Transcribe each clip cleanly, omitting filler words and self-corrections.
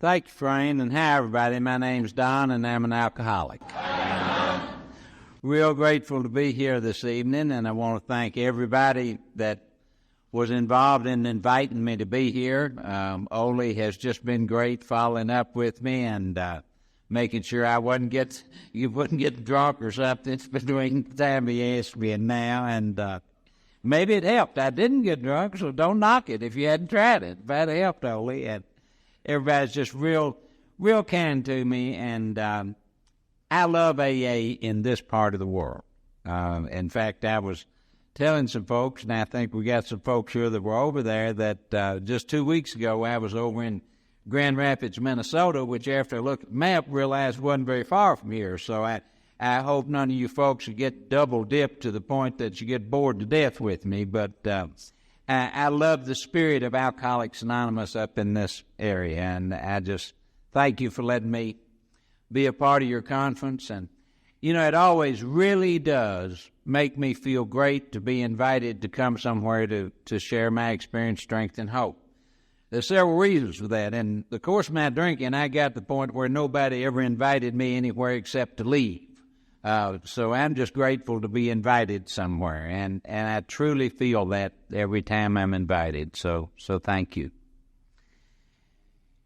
Thank you, Frayne, and hi, everybody. My name's Don, and I'm an alcoholic. Real grateful to be here this evening, and I want to thank everybody that was involved in inviting me to be here. Ole has just been great following up with me and making sure you wouldn't get drunk or something between the time he asked me and now, and maybe it helped. I didn't get drunk, so don't knock it if you hadn't tried it. But it helped, Ole, and everybody's just real kind to me, and I love AA in this part of the world. In fact, I was telling some folks, and I think we got some folks here that were over there, that just 2 weeks ago I was over in Grand Rapids, Minnesota, which after I looked at the map realized wasn't very far from here. So I hope none of you folks will get double dipped to the point that you get bored to death with me, but I love the spirit of Alcoholics Anonymous up in this area, and I just thank you for letting me be a part of your conference. And, you know, it always really does make me feel great to be invited to come somewhere to share my experience, strength, and hope. There's several reasons for that. In the course of my drinking, I got to the point where nobody ever invited me anywhere except to leave. So I'm just grateful to be invited somewhere, and I truly feel that every time I'm invited. So thank you.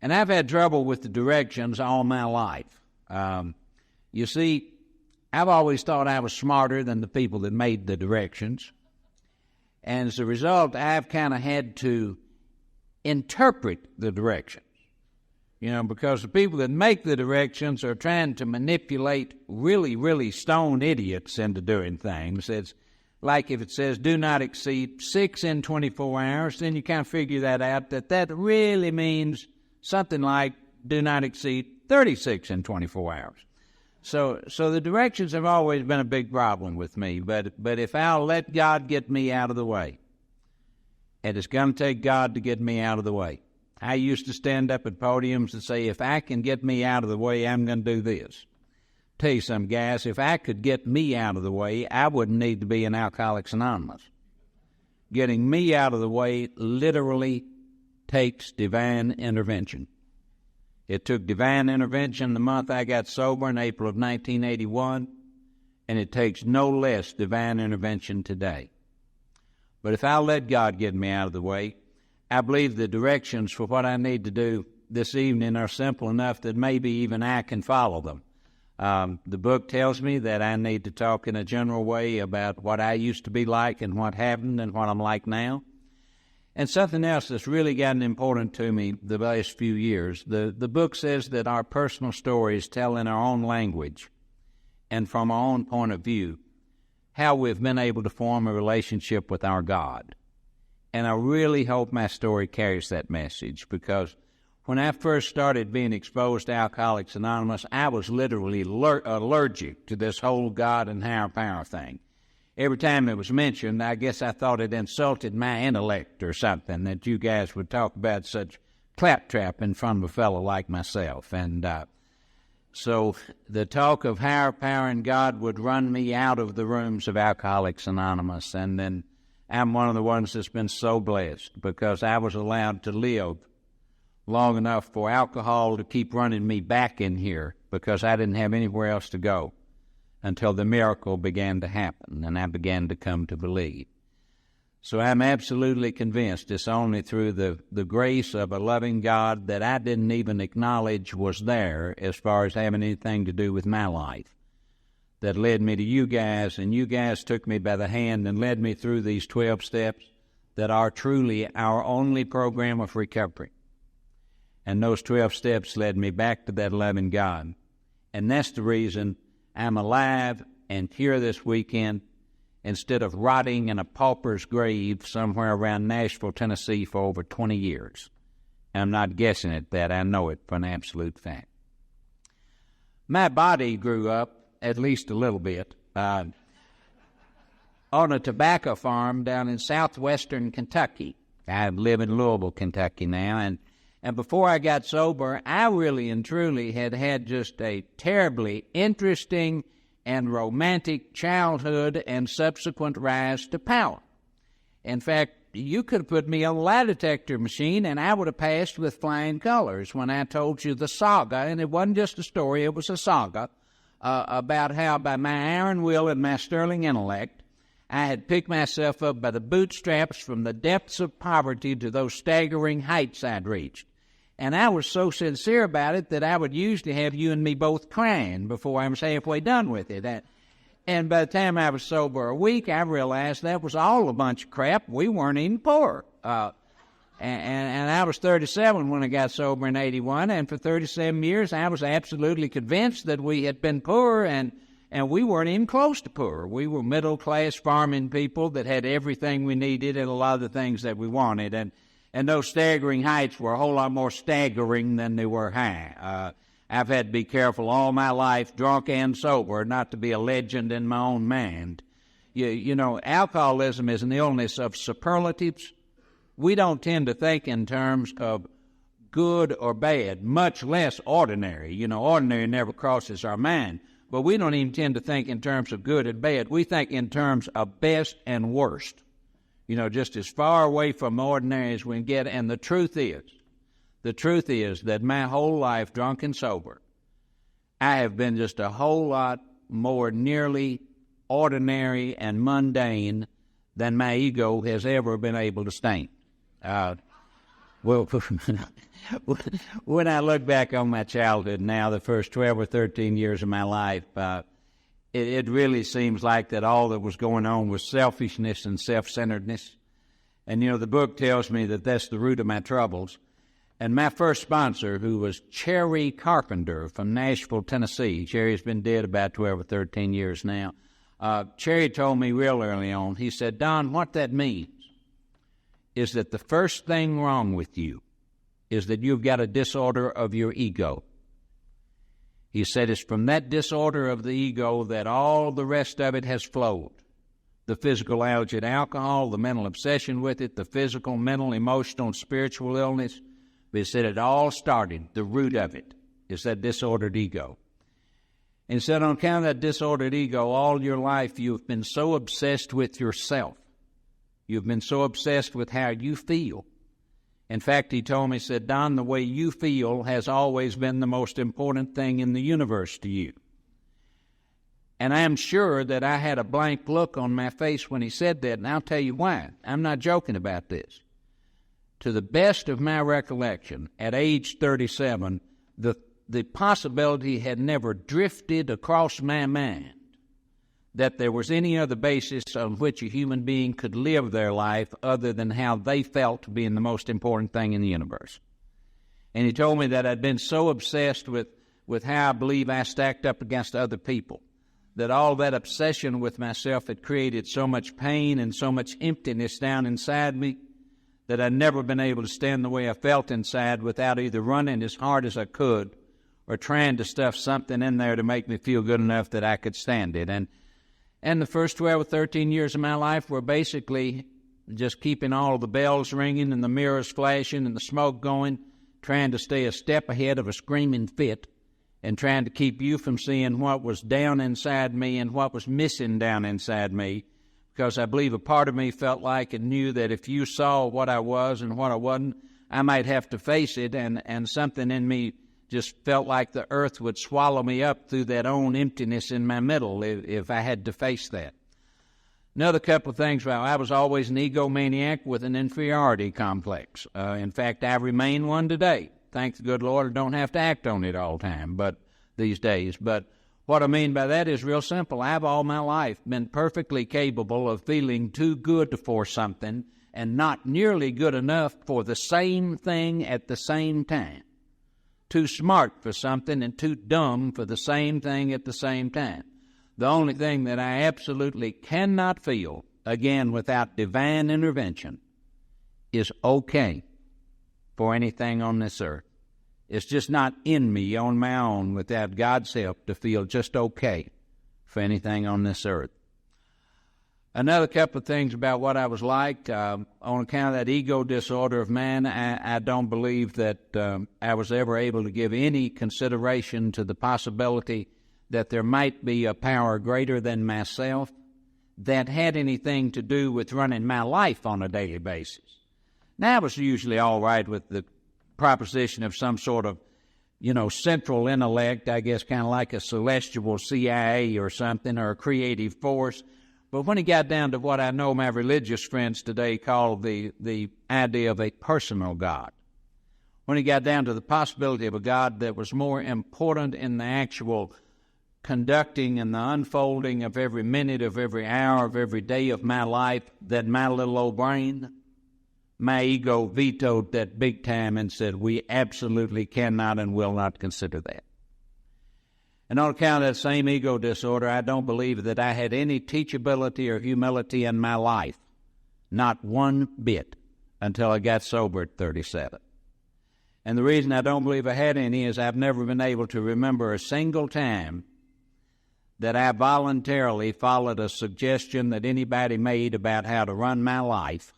And I've had trouble with the directions all my life. You see, I've always thought I was smarter than the people that made the directions. And as a result, I've kind of had to interpret the directions. You know, because the people that make the directions are trying to manipulate really, really stoned idiots into doing things. It's like if it says do not exceed 6 in 24 hours, then you kind of figure that out, that really means something like do not exceed 36 in 24 hours. So the directions have always been a big problem with me, but if I'll let God get me out of the way, and it's going to take God to get me out of the way. I used to stand up at podiums and say, if I can get me out of the way, I'm going to do this. Tell you something, guys, if I could get me out of the way, I wouldn't need to be in Alcoholics Anonymous. Getting me out of the way literally takes divine intervention. It took divine intervention the month I got sober in April of 1981, and it takes no less divine intervention today. But if I'll let God get me out of the way, I believe the directions for what I need to do this evening are simple enough that maybe even I can follow them. The book tells me that I need to talk in a general way about what I used to be like and what happened and what I'm like now. And something else that's really gotten important to me the last few years, the book says that our personal stories tell in our own language and from our own point of view how we've been able to form a relationship with our God. And I really hope my story carries that message, because when I first started being exposed to Alcoholics Anonymous, I was literally allergic to this whole God and higher power thing. Every time it was mentioned, I guess I thought it insulted my intellect or something, that you guys would talk about such claptrap in front of a fellow like myself. And so the talk of higher power and God would run me out of the rooms of Alcoholics Anonymous. And then I'm one of the ones that's been so blessed, because I was allowed to live long enough for alcohol to keep running me back in here, because I didn't have anywhere else to go until the miracle began to happen, and I began to come to believe. So I'm absolutely convinced it's only through the grace of a loving God that I didn't even acknowledge was there as far as having anything to do with my life, that led me to you guys, and you guys took me by the hand and led me through these 12 steps that are truly our only program of recovery. And those 12 steps led me back to that loving God. And that's the reason I'm alive and here this weekend instead of rotting in a pauper's grave somewhere around Nashville, Tennessee for over 20 years. I'm not guessing at that. I know it for an absolute fact. My body grew up, at least a little bit, on a tobacco farm down in southwestern Kentucky. I live in Louisville, Kentucky now, and before I got sober, I really and truly had just a terribly interesting and romantic childhood and subsequent rise to power. In fact, you could have put me on a lie detector machine and I would have passed with flying colors when I told you the saga, and it wasn't just a story, it was a saga, about how by my iron will and my sterling intellect, I had picked myself up by the bootstraps from the depths of poverty to those staggering heights I'd reached. And I was so sincere about it that I would usually have you and me both crying before I was halfway done with it. And by the time I was sober a week, I realized that was all a bunch of crap. We weren't even poor. And I was 37 when I got sober in 81, and for 37 years I was absolutely convinced that we had been poor, and we weren't even close to poor. We were middle-class farming people that had everything we needed and a lot of the things that we wanted. And those staggering heights were a whole lot more staggering than they were high. I've had to be careful all my life, drunk and sober, not to be a legend in my own mind. You know, alcoholism is an illness of superlatives. We don't tend to think in terms of good or bad, much less ordinary. You know, ordinary never crosses our mind. But we don't even tend to think in terms of good and bad. We think in terms of best and worst. You know, just as far away from ordinary as we can get. And the truth is that my whole life, drunk and sober, I have been just a whole lot more nearly ordinary and mundane than my ego has ever been able to stand. Well, when I look back on my childhood now, the first 12 or 13 years of my life, it really seems like that all that was going on was selfishness and self-centeredness. And, you know, the book tells me that that's the root of my troubles. And my first sponsor, who was Cherry Carpenter from Nashville, Tennessee, Cherry's been dead about 12 or 13 years now, Cherry told me real early on, he said, Don, what that means is that the first thing wrong with you is that you've got a disorder of your ego. He said it's from that disorder of the ego that all the rest of it has flowed. The physical allergy to alcohol, the mental obsession with it, the physical, mental, emotional, and spiritual illness. But he said it all started, the root of it is that disordered ego. And he said on account of that disordered ego, all your life you've been so obsessed with yourself. You've been so obsessed with how you feel. In fact, he told me, he said, Don, the way you feel has always been the most important thing in the universe to you. And I am sure that I had a blank look on my face when he said that, and I'll tell you why. I'm not joking about this. To the best of my recollection, at age 37, the possibility had never drifted across my mind that there was any other basis on which a human being could live their life other than how they felt being the most important thing in the universe. And he told me that I'd been so obsessed with how I believe I stacked up against other people, that all that obsession with myself had created so much pain and so much emptiness down inside me that I'd never been able to stand the way I felt inside without either running as hard as I could or trying to stuff something in there to make me feel good enough that I could stand it. And the first 12 or 13 years of my life were basically just keeping all of the bells ringing and the mirrors flashing and the smoke going, trying to stay a step ahead of a screaming fit and trying to keep you from seeing what was down inside me and what was missing down inside me, because I believe a part of me felt like and knew that if you saw what I was and what I wasn't, I might have to face it, and something in me just felt like the earth would swallow me up through that own emptiness in my middle if I had to face that. Another couple of things, well, I was always an egomaniac with an inferiority complex. In fact, I remain one today. Thank the good Lord, I don't have to act on it all the time, but these days. But what I mean by that is real simple. I've all my life been perfectly capable of feeling too good for something and not nearly good enough for the same thing at the same time. Too smart for something and too dumb for the same thing at the same time. The only thing that I absolutely cannot feel, again without divine intervention, is okay for anything on this earth. It's just not in me on my own without God's help to feel just okay for anything on this earth. Another couple of things about what I was like, on account of that ego disorder of mine, I don't believe that I was ever able to give any consideration to the possibility that there might be a power greater than myself that had anything to do with running my life on a daily basis. Now, I was usually all right with the proposition of some sort of, central intellect, I guess kind of like a celestial CIA or something, or a creative force. But when it got down to what I know my religious friends today call the idea of a personal God, when it got down to the possibility of a God that was more important in the actual conducting and the unfolding of every minute of every hour of every day of my life than my little old brain, my ego vetoed that big time and said, we absolutely cannot and will not consider that. And on account of that same ego disorder, I don't believe that I had any teachability or humility in my life, not one bit, until I got sober at 37. And the reason I don't believe I had any is I've never been able to remember a single time that I voluntarily followed a suggestion that anybody made about how to run my life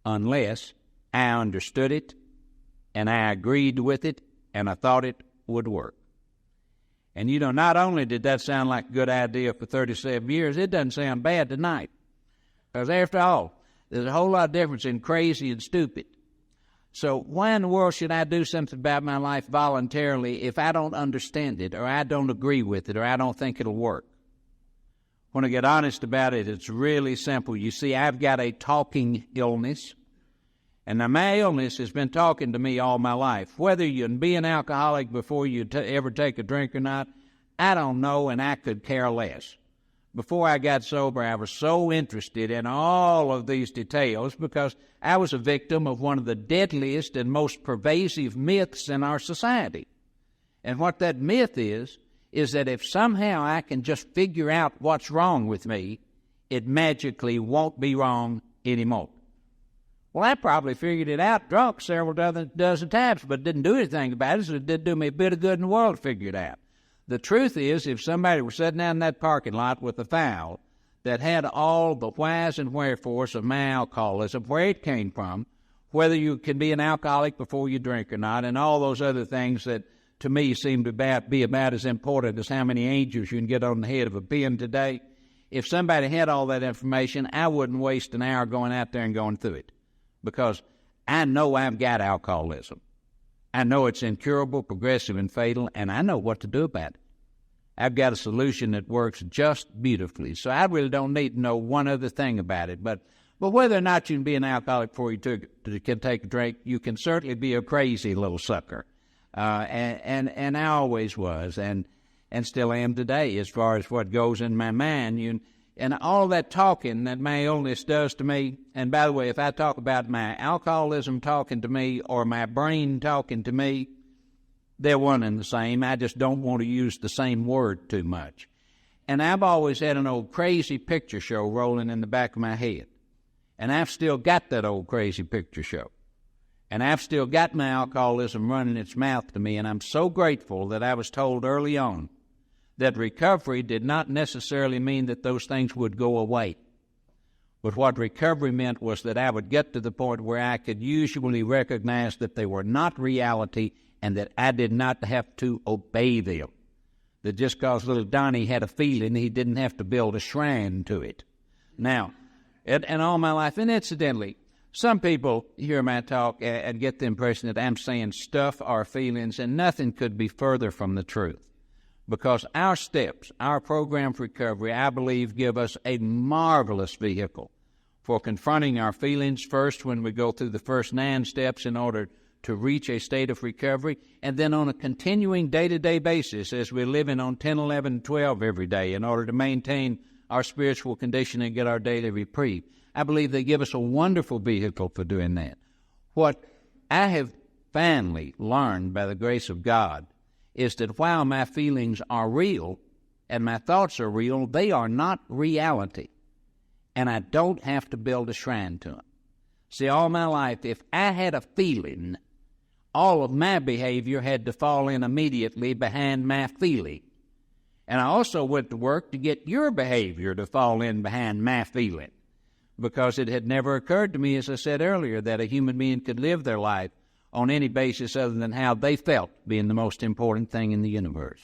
unless I understood it and I agreed with it and I thought it would work. And not only did that sound like a good idea for 37 years, it doesn't sound bad tonight. Because after all, there's a whole lot of difference in crazy and stupid. So why in the world should I do something about my life voluntarily if I don't understand it or I don't agree with it or I don't think it'll work? When I get honest about it, it's really simple. You see, I've got a talking illness, and now my illness has been talking to me all my life. Whether you can be an alcoholic before you ever take a drink or not, I don't know, and I could care less. Before I got sober, I was so interested in all of these details because I was a victim of one of the deadliest and most pervasive myths in our society. And what that myth is that if somehow I can just figure out what's wrong with me, it magically won't be wrong anymore. Well, I probably figured it out drunk several dozen times, but didn't do anything about it, so it didn't do me a bit of good in the world to figure it out. The truth is, if somebody were sitting down in that parking lot with a file that had all the whys and wherefores of my alcoholism, where it came from, whether you can be an alcoholic before you drink or not, and all those other things that to me seem to be about as important as how many angels you can get on the head of a pin today, if somebody had all that information, I wouldn't waste an hour going out there and going through it, because I know I've got alcoholism. I know it's incurable, progressive, and fatal, and I know what to do about it. I've got a solution that works just beautifully, so I really don't need to know one other thing about it. But whether or not you can be an alcoholic before you can take a drink, you can certainly be a crazy little sucker. And I always was, and still am today as far as what goes in my mind. And all that talking that my illness does to me, and by the way, if I talk about my alcoholism talking to me or my brain talking to me, they're one and the same. I just don't want to use the same word too much. And I've always had an old crazy picture show rolling in the back of my head. And I've still got that old crazy picture show. And I've still got my alcoholism running its mouth to me, and I'm so grateful that I was told early on that recovery did not necessarily mean that those things would go away. But what recovery meant was that I would get to the point where I could usually recognize that they were not reality and that I did not have to obey them. That just because little Donnie had a feeling, he didn't have to build a shrine to it. Now, and all my life, and incidentally, some people hear my talk and get the impression that I'm saying stuff or feelings, and nothing could be further from the truth. Because our steps, our program for recovery, I believe, give us a marvelous vehicle for confronting our feelings first when we go through the first 9 steps in order to reach a state of recovery, and then on a continuing day-to-day basis as we're living on 10, 11, 12 every day in order to maintain our spiritual condition and get our daily reprieve. I believe they give us a wonderful vehicle for doing that. What I have finally learned by the grace of God is that while my feelings are real and my thoughts are real, they are not reality. And I don't have to build a shrine to them. See, all my life, if I had a feeling, all of my behavior had to fall in immediately behind my feeling. And I also went to work to get your behavior to fall in behind my feeling, because it had never occurred to me, as I said earlier, that a human being could live their life on any basis other than how they felt being the most important thing in the universe.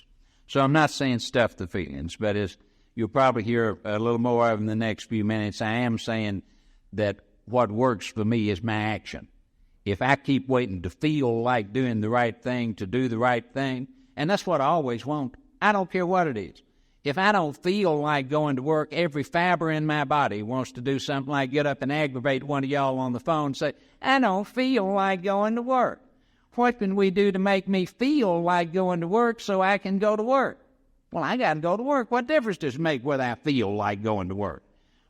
So I'm not saying stuff the feelings, but as You'll probably hear a little more of in the next few minutes. I am saying that what works for me is my action. If I keep waiting to feel like doing the right thing, to do the right thing, and that's what I always want. I don't care what it is. If I don't feel like going to work, every fiber in my body wants to do something like get up and aggravate one of y'all on the phone and say, I don't feel like going to work. What can we do to make me feel like going to work so I can go to work? Well, I got to go to work. What difference does it make whether I feel like going to work?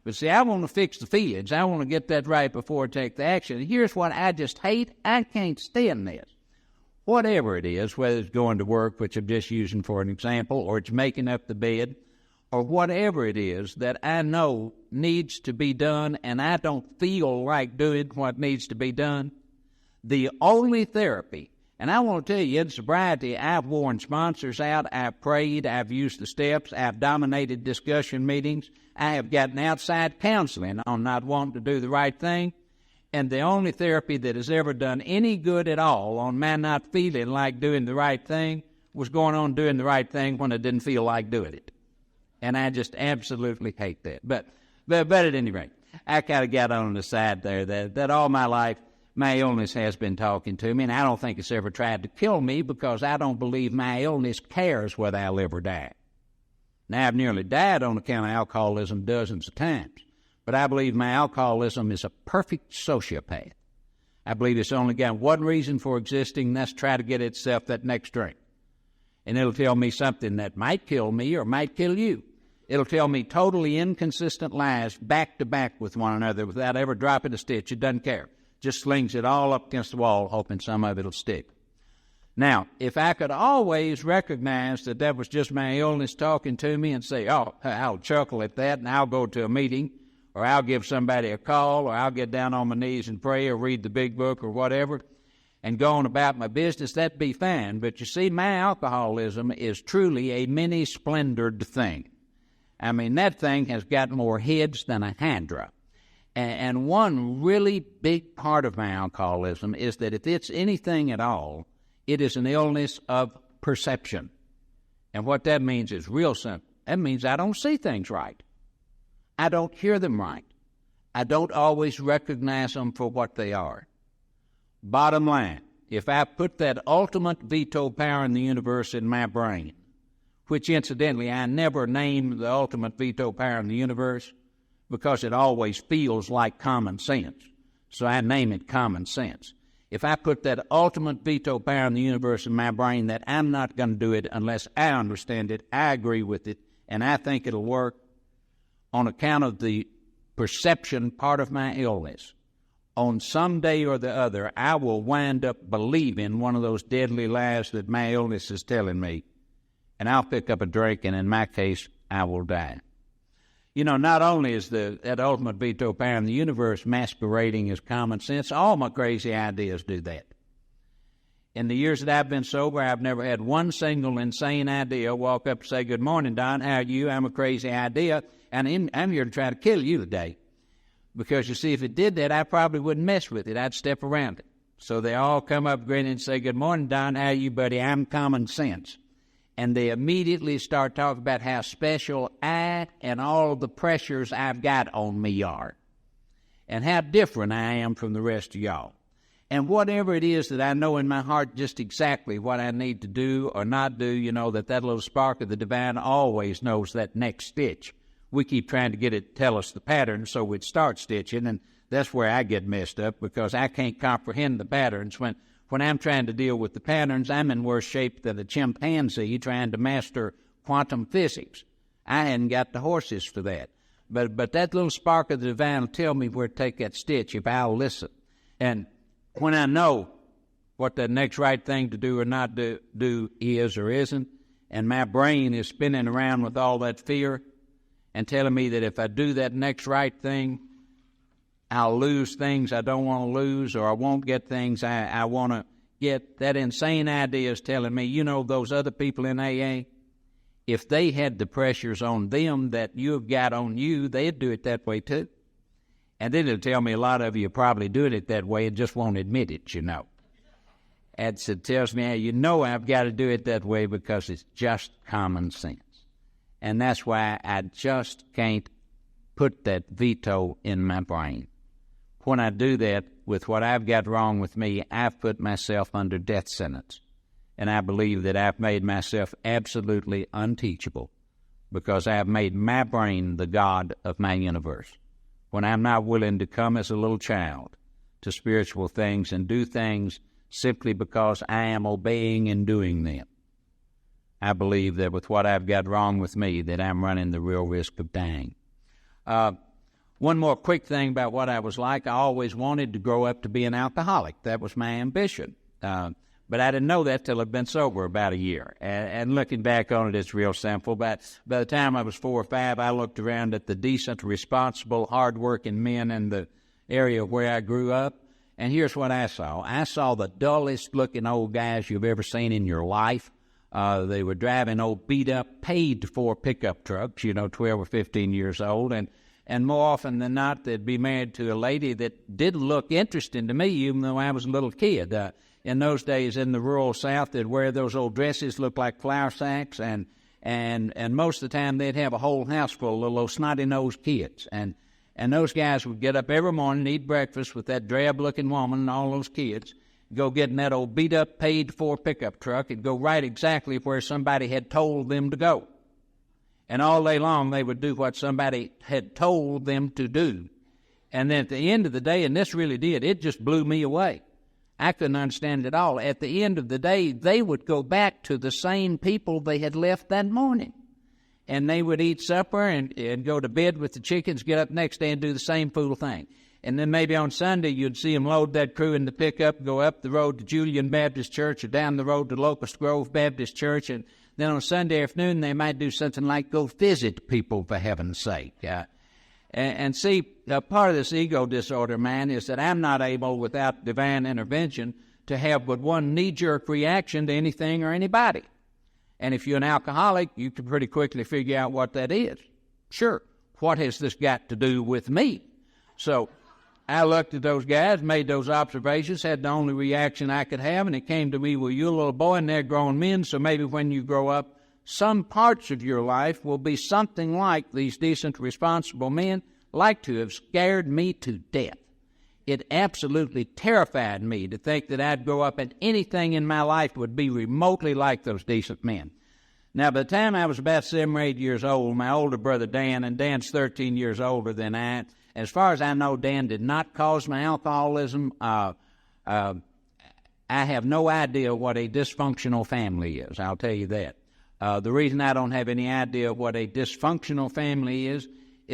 But see, I want to fix the feelings. I want to get that right before I take the action. And here's what I just hate. I can't stand this. Whatever it is, whether it's going to work, which I'm just using for an example, or it's making up the bed, or whatever it is that I know needs to be done and I don't feel like doing what needs to be done, the only therapy, and I want to tell you, in sobriety, I've worn sponsors out, I've prayed, I've used the steps, I've dominated discussion meetings, I have gotten outside counseling on not wanting to do the right thing, and the only therapy that has ever done any good at all on my not feeling like doing the right thing was going on doing the right thing when I didn't feel like doing it. And I just absolutely hate that. But at any rate, I kind of got on the side there that all my life, my illness has been talking to me, and I don't think it's ever tried to kill me because I don't believe my illness cares whether I'll ever die. Now, I've nearly died on account of alcoholism dozens of times, but I believe my alcoholism is a perfect sociopath. I believe it's only got one reason for existing, and that's try to get itself that next drink. And it'll tell me something that might kill me or might kill you. It'll tell me totally inconsistent lies back to back with one another without ever dropping a stitch. It doesn't care. Just slings it all up against the wall, hoping some of it'll stick. Now, if I could always recognize that that was just my illness talking to me and say, oh, I'll chuckle at that and I'll go to a meeting, or I'll give somebody a call, or I'll get down on my knees and pray or read the big book or whatever and go on about my business, that'd be fine. But you see, my alcoholism is truly a mini-splendored thing. I mean, that thing has got more heads than a hydra. And one really big part of my alcoholism is that if it's anything at all, it is an illness of perception. And what that means is real simple. That means I don't see things right. I don't hear them right. I don't always recognize them for what they are. Bottom line, if I put that ultimate veto power in the universe in my brain, which incidentally I never name the ultimate veto power in the universe because it always feels like common sense, so I name it common sense. If I put that ultimate veto power in the universe in my brain that I'm not going to do it unless I understand it, I agree with it, and I think it'll work on account of the perception part of my illness, on some day or the other, I will wind up believing one of those deadly lies that my illness is telling me, and I'll pick up a drink, and in my case, I will die. You know, not only is that ultimate veto power in the universe masquerading as common sense, all my crazy ideas do that. In the years that I've been sober, I've never had one single insane idea walk up and say, good morning, Don, how are you? I'm a crazy idea, and I'm here to try to kill you today. Because, you see, if it did that, I probably wouldn't mess with it. I'd step around it. So they all come up grinning and say, good morning, Don, how are you, buddy? I'm common sense. And they immediately start talking about how special I and all the pressures I've got on me are, and how different I am from the rest of y'all. And whatever it is that I know in my heart just exactly what I need to do or not do, you know, that little spark of the divine always knows that next stitch. We keep trying to get it to tell us the pattern so we'd start stitching, and that's where I get messed up because I can't comprehend the patterns. When I'm trying to deal with the patterns, I'm in worse shape than a chimpanzee trying to master quantum physics. I hadn't got the horses for that. But that little spark of the divine will tell me where to take that stitch if I'll listen. And when I know what the next right thing to do or not do is or isn't, and my brain is spinning around with all that fear and telling me that if I do that next right thing, I'll lose things I don't want to lose, or I won't get things I want to get. That insane idea is telling me, you know, those other people in AA, if they had the pressures on them that you've got on you, they'd do it that way too. And then it'll tell me a lot of you are probably doing it that way and just won't admit it, you know. It tells me, you know, I've got to do it that way because it's just common sense. And that's why I just can't put that veto in my brain. When I do that with what I've got wrong with me, I've put myself under death sentence. And I believe that I've made myself absolutely unteachable because I've made my brain the God of my universe. When I'm not willing to come as a little child to spiritual things and do things simply because I am obeying and doing them, I believe that with what I've got wrong with me, that I'm running the real risk of dying. One more quick thing about what I was like. I always wanted to grow up to be an alcoholic. That was my ambition. But I didn't know that till I'd been sober about a year. And looking back on it, it's real simple. But by the time I was 4 or 5, I looked around at the decent, responsible, hard-working men in the area where I grew up, and here's what I saw. I saw the dullest-looking old guys you've ever seen in your life. They were driving old beat-up, paid-for pickup trucks, 12 or 15 years old, and more often than not, they'd be married to a lady that did look interesting to me, even though I was a little kid. In those days, in the rural South, they'd wear those old dresses, look like flour sacks, and most of the time they'd have a whole house full of little old snotty-nosed kids. And those guys would get up every morning, eat breakfast with that drab-looking woman and all those kids, go get in that old beat-up, paid-for pickup truck and go right exactly where somebody had told them to go. And all day long, they would do what somebody had told them to do. And then at the end of the day, and this really did, it just blew me away. I couldn't understand it at all. At the end of the day, they would go back to the same people they had left that morning. And they would eat supper and go to bed with the chickens, get up next day and do the same fool thing. And then maybe on Sunday, you'd see them load that crew in the pickup, go up the road to Julian Baptist Church or down the road to Locust Grove Baptist Church. And then on Sunday afternoon, they might do something like go visit people, for heaven's sake. And see, part of this ego disorder, man, is that I'm not able, without divine intervention, to have but one knee-jerk reaction to anything or anybody. And if you're an alcoholic, you can pretty quickly figure out what that is. Sure, what has this got to do with me? So I looked at those guys, made those observations, had the only reaction I could have, and it came to me, well, you're a little boy and they're grown men, so maybe when you grow up, some parts of your life will be something like these decent, responsible men like to have scared me to death. It absolutely terrified me to think that I'd grow up and anything in my life would be remotely like those decent men. Now, by the time I was about 7 or 8 years old, my older brother Dan, and Dan's 13 years older than I, as far as I know, Dan did not cause my alcoholism. I have no idea what a dysfunctional family is, I'll tell you that. The reason I don't have any idea what a dysfunctional family is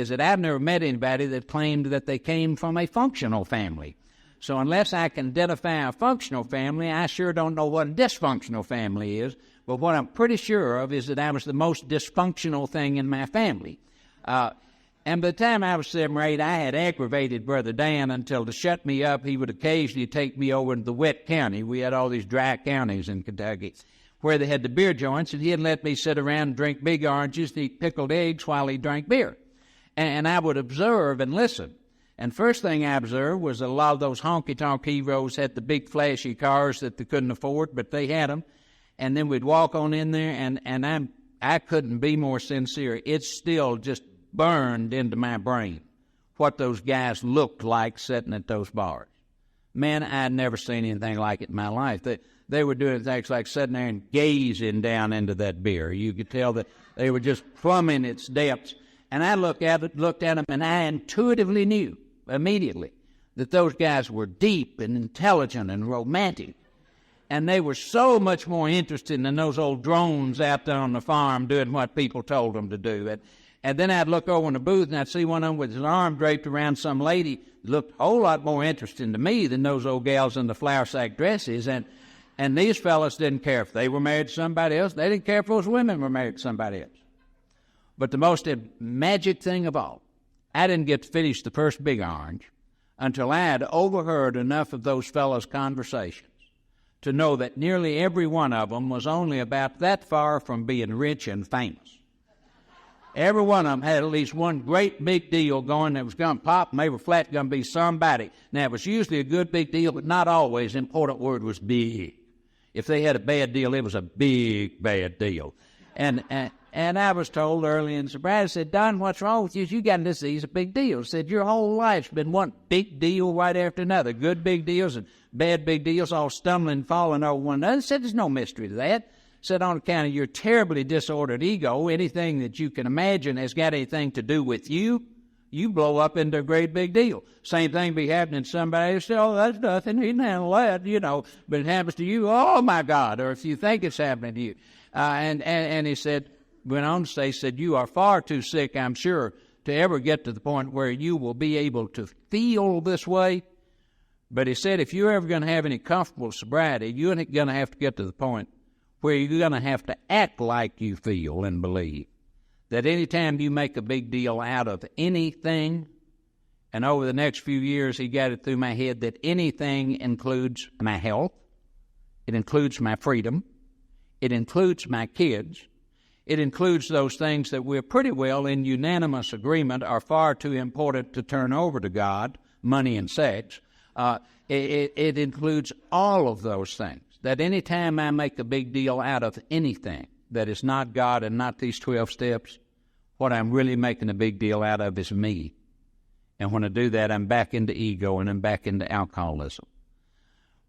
that I've never met anybody that claimed that they came from a functional family. So unless I can identify a functional family, I sure don't know what a dysfunctional family is. But what I'm pretty sure of is that I was the most dysfunctional thing in my family. And by the time I was 7 or 8, I had aggravated Brother Dan until to shut me up, he would occasionally take me over to the wet county. We had all these dry counties in Kentucky where they had the beer joints, and he'd let me sit around and drink big oranges and eat pickled eggs while he drank beer. And I would observe and listen. And first thing I observed was a lot of those honky-tonk heroes had the big flashy cars that they couldn't afford, but they had them. And then we'd walk on in there, and I couldn't be more sincere. It still just burned into my brain what those guys looked like sitting at those bars. Man, I'd never seen anything like it in my life. They were doing things like sitting there and gazing down into that beer. You could tell that they were just plumbing its depths. And I looked at them, and I intuitively knew immediately that those guys were deep and intelligent and romantic. And they were so much more interested than those old drones out there on the farm doing what people told them to do. And then I'd look over in the booth, and I'd see one of them with his arm draped around some lady that looked a whole lot more interesting to me than those old gals in the flour sack dresses. And these fellas didn't care if they were married to somebody else. They didn't care if those women were married to somebody else. But the most magic thing of all, I didn't get to finish the first big orange until I had overheard enough of those fellows' conversations to know that nearly every one of them was only about that far from being rich and famous. Every one of them had at least one great big deal going that was going to pop, and they were flat going to be somebody. Now, it was usually a good big deal, but not always. The important word was big. If they had a bad deal, it was a big, bad deal. And And I was told early in sobriety, I said, Don, what's wrong with you? You got this disease, a big deal. I said, your whole life's been one big deal right after another. Good big deals and bad big deals, all stumbling, falling over one another. I said, there's no mystery to that. I said, on account of your terribly disordered ego, anything that you can imagine has got anything to do with you, you blow up into a great big deal. Same thing be happening to somebody else. Oh, that's nothing. He can handle that, But it happens to you, oh, my God. Or if you think it's happening to you. And he said, went on to say, said, you are far too sick, I'm sure, to ever get to the point where you will be able to feel this way. But he said, if you're ever going to have any comfortable sobriety, you're going to have to get to the point where you're going to have to act like you feel and believe. That any time you make a big deal out of anything, and over the next few years he got it through my head that anything includes my health, it includes my freedom, it includes my kids, it includes those things that we're pretty well in unanimous agreement are far too important to turn over to God, money and sex. It includes all of those things. That any time I make a big deal out of anything that is not God and not these 12 steps, what I'm really making a big deal out of is me. And when I do that, I'm back into ego and I'm back into alcoholism.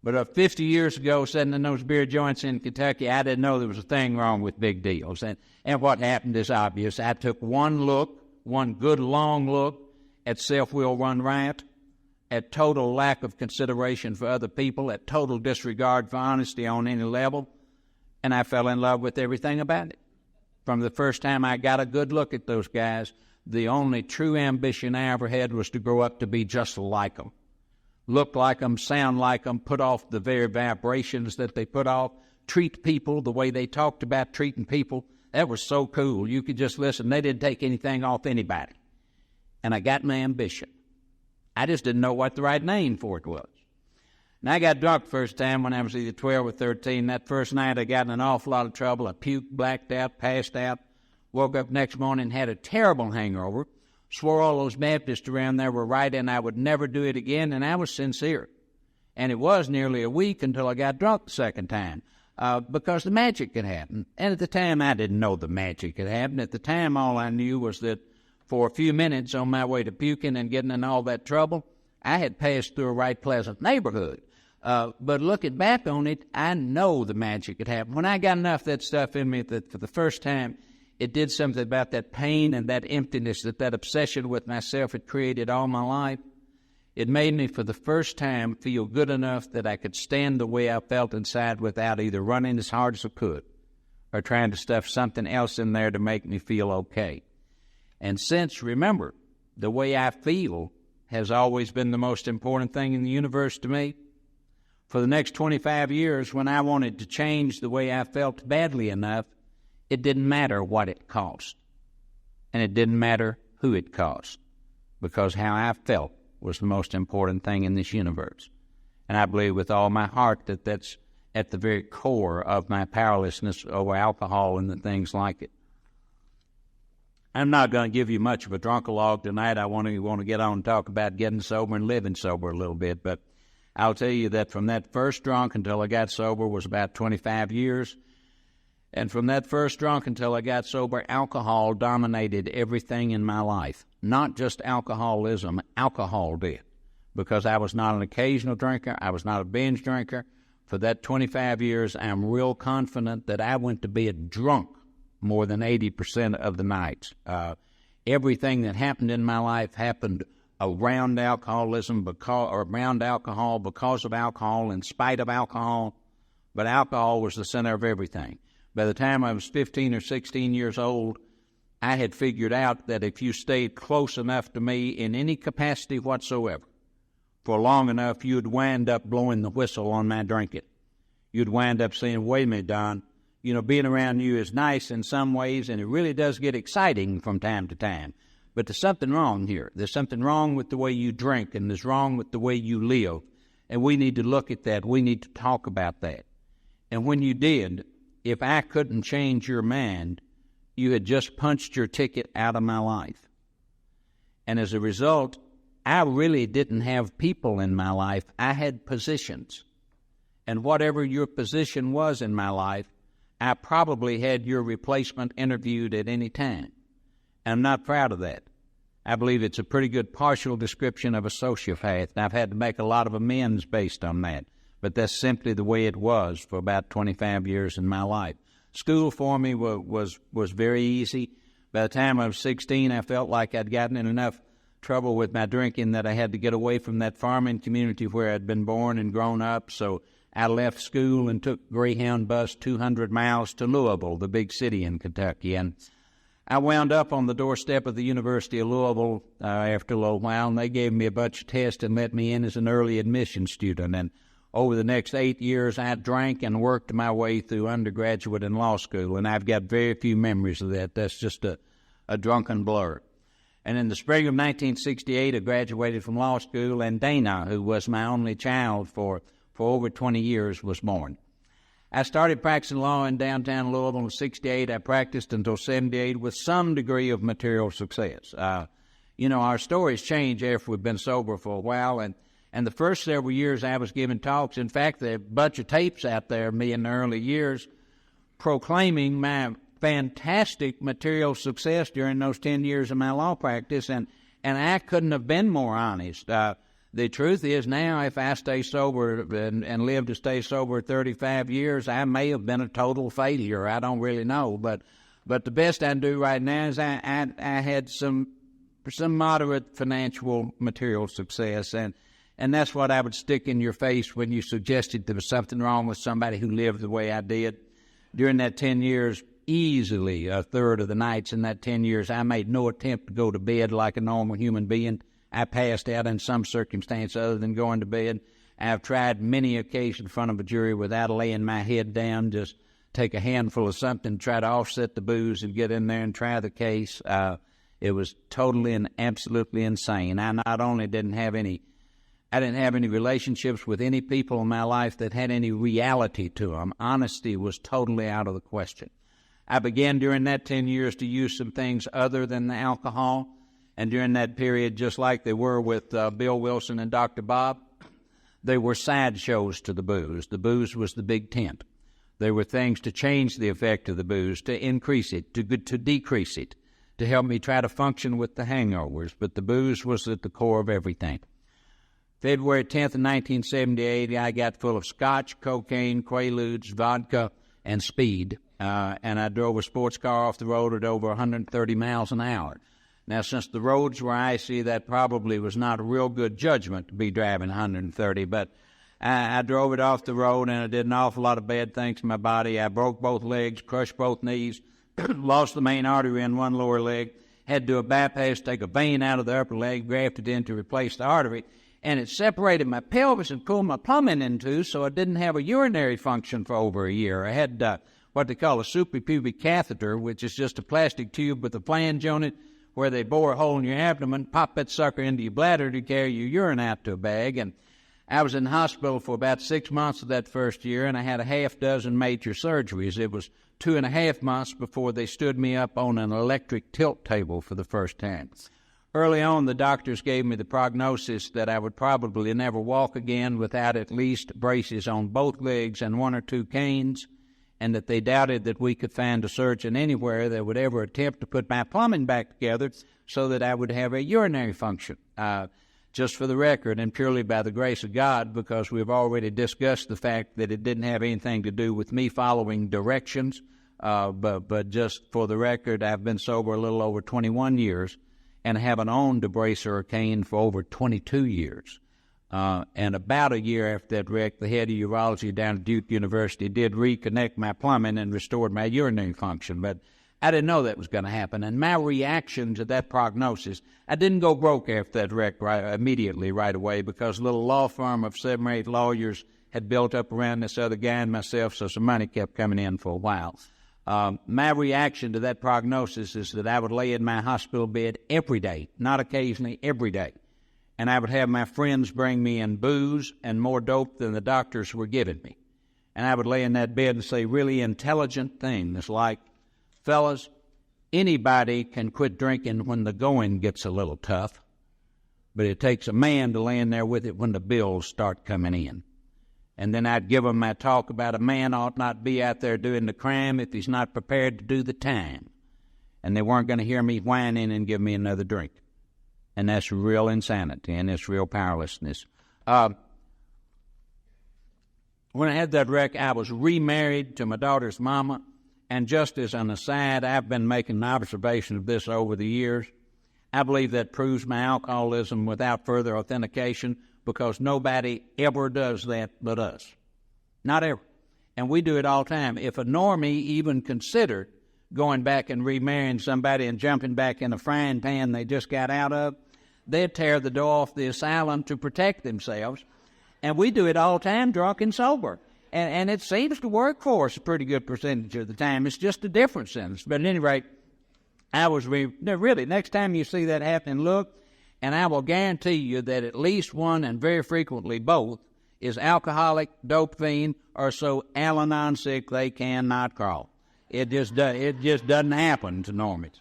But 50 years ago, sitting in those beer joints in Kentucky, I didn't know there was a thing wrong with big deals. And what happened is obvious. I took one good long look at self-will run riot, at total lack of consideration for other people, at total disregard for honesty on any level, and I fell in love with everything about it. From the first time I got a good look at those guys, the only true ambition I ever had was to grow up to be just like them. Look like them, sound like them, put off the very vibrations that they put off, treat people the way they talked about treating people. That was so cool. You could just listen. They didn't take anything off anybody. And I got my ambition. I just didn't know what the right name for it was. And I got drunk the first time when I was either 12 or 13. That first night I got in an awful lot of trouble. I puked, blacked out, passed out, woke up next morning, had a terrible hangover, swore all those Baptists around there were right and I would never do it again, and I was sincere. And it was nearly a week until I got drunk the second time because the magic had happened. And at the time, I didn't know the magic had happened. At the time, all I knew was that for a few minutes on my way to puking and getting in all that trouble, I had passed through a right pleasant neighborhood. But looking back on it, I know the magic had happened. When I got enough of that stuff in me that for the first time, it did something about that pain and that emptiness that obsession with myself had created all my life. It made me for the first time feel good enough that I could stand the way I felt inside without either running as hard as I could or trying to stuff something else in there to make me feel okay. And since, remember, the way I feel has always been the most important thing in the universe to me, for the next 25 years, when I wanted to change the way I felt badly enough, it didn't matter what it cost. And it didn't matter who it cost, because how I felt was the most important thing in this universe. And I believe with all my heart that that's at the very core of my powerlessness over alcohol and the things like it. I'm not going to give you much of a drunkalogue tonight. I want to get on and talk about getting sober and living sober a little bit, but I'll tell you that from that first drunk until I got sober was about 25 years. And from that first drunk until I got sober, alcohol dominated everything in my life. Not just alcoholism, alcohol did. Because I was not an occasional drinker, I was not a binge drinker. For that 25 years, I'm real confident that I went to bed drunk more than 80% of the nights. Everything that happened in my life happened around alcoholism, because of alcohol, in spite of alcohol. But alcohol was the center of everything. By the time I was 15 or 16 years old, I had figured out that if you stayed close enough to me in any capacity whatsoever, for long enough, you'd wind up blowing the whistle on my drinking. You'd wind up saying, wait a minute, Don, being around you is nice in some ways, and it really does get exciting from time to time. But there's something wrong here. There's something wrong with the way you drink, and there's wrong with the way you live. And we need to look at that. We need to talk about that. And when you did, if I couldn't change your mind, you had just punched your ticket out of my life. And as a result, I really didn't have people in my life. I had positions. And whatever your position was in my life, I probably had your replacement interviewed at any time. And I'm not proud of that. I believe it's a pretty good partial description of a sociopath, and I've had to make a lot of amends based on that. But that's simply the way it was for about 25 years in my life. School for me was very easy. By the time I was 16, I felt like I'd gotten in enough trouble with my drinking that I had to get away from that farming community where I'd been born and grown up. So I left school and took Greyhound bus 200 miles to Louisville, the big city in Kentucky. And I wound up on the doorstep of the University of Louisville after a little while, and they gave me a bunch of tests and let me in as an early admission student. And over the next 8 years, I drank and worked my way through undergraduate and law school, and I've got very few memories of that. That's just a drunken blur. And in the spring of 1968, I graduated from law school, and Dana, who was my only child for over 20 years, was born. I started practicing law in downtown Louisville in 68. I practiced until 78 with some degree of material success. Our stories change after we've been sober for a while, and the first several years I was giving talks. In fact, there are a bunch of tapes out there of me in the early years proclaiming my fantastic material success during those 10 years of my law practice, and I couldn't have been more honest. The truth is now, if I stay sober and live to stay sober 35 years, I may have been a total failure. I don't really know. But the best I can do right now is I had some moderate financial material success. And that's what I would stick in your face when you suggested there was something wrong with somebody who lived the way I did. During that 10 years, easily a third of the nights in that 10 years, I made no attempt to go to bed like a normal human being. I passed out in some circumstance other than going to bed. I've tried many occasions in front of a jury without laying my head down, just take a handful of something, try to offset the booze and get in there and try the case. It was totally and absolutely insane. I not only didn't have any relationships with any people in my life that had any reality to them. Honesty was totally out of the question. I began during that 10 years to use some things other than the alcohol. And during that period, just like they were with Bill Wilson and Dr. Bob, they were sideshows to the booze. The booze was the big tent. They were things to change the effect of the booze, to increase it, to decrease it, to help me try to function with the hangovers. But the booze was at the core of everything. February 10th of 1978, I got full of scotch, cocaine, Quaaludes, vodka, and speed. And I drove a sports car off the road at over 130 miles an hour. Now, since the roads were icy, that probably was not a real good judgment to be driving 130, but I drove it off the road, and I did an awful lot of bad things to my body. I broke both legs, crushed both knees, lost the main artery in one lower leg, had to do a bypass, take a vein out of the upper leg, grafted in to replace the artery, and it separated my pelvis and pulled my plumbing in two, so I didn't have a urinary function for over a year. I had what they call a suprapubic catheter, which is just a plastic tube with a flange on it, where they bore a hole in your abdomen, pop that sucker into your bladder to carry your urine out to a bag. And I was in the hospital for about 6 months of that first year, and I had a half dozen major surgeries. It was 2.5 months before they stood me up on an electric tilt table for the first time. Early on, the doctors gave me the prognosis that I would probably never walk again without at least braces on both legs and 1 or 2 canes, and that they doubted that we could find a surgeon anywhere that would ever attempt to put my plumbing back together so that I would have a urinary function. Just for the record, and purely by the grace of God, because we've already discussed the fact that it didn't have anything to do with me following directions, but just for the record, I've been sober a little over 21 years and haven't owned a brace or a cane for over 22 years. And about a year after that wreck, the head of urology down at Duke University did reconnect my plumbing and restored my urinary function. But I didn't know that was going to happen. And my reaction to that prognosis, I didn't go broke after that wreck immediately right away, because a little law firm of 7 or 8 lawyers had built up around this other guy and myself, so some money kept coming in for a while. My reaction to that prognosis is that I would lay in my hospital bed every day, not occasionally, every day. And I would have my friends bring me in booze and more dope than the doctors were giving me. And I would lay in that bed and say really intelligent things like, fellas, anybody can quit drinking when the going gets a little tough, but it takes a man to lay in there with it when the bills start coming in. And then I'd give them my talk about a man ought not be out there doing the crime if he's not prepared to do the time. And they weren't going to hear me whining and give me another drink. And that's real insanity, and it's real powerlessness. When I had that wreck, I was remarried to my daughter's mama. And just as an aside, I've been making an observation of this over the years. I believe that proves my alcoholism without further authentication, because nobody ever does that but us. Not ever. And we do it all the time. If a normie even considered going back and remarrying somebody and jumping back in a frying pan they just got out of, they'd tear the door off the asylum to protect themselves. And we do it all the time, drunk and sober. And it seems to work for us a pretty good percentage of the time. It's just a different sentence. But at any rate, really, next time you see that happen, look, and I will guarantee you that at least one, and very frequently both, is alcoholic, dope fiend, or so Al-Anon sick they cannot crawl. It just doesn't happen to normies.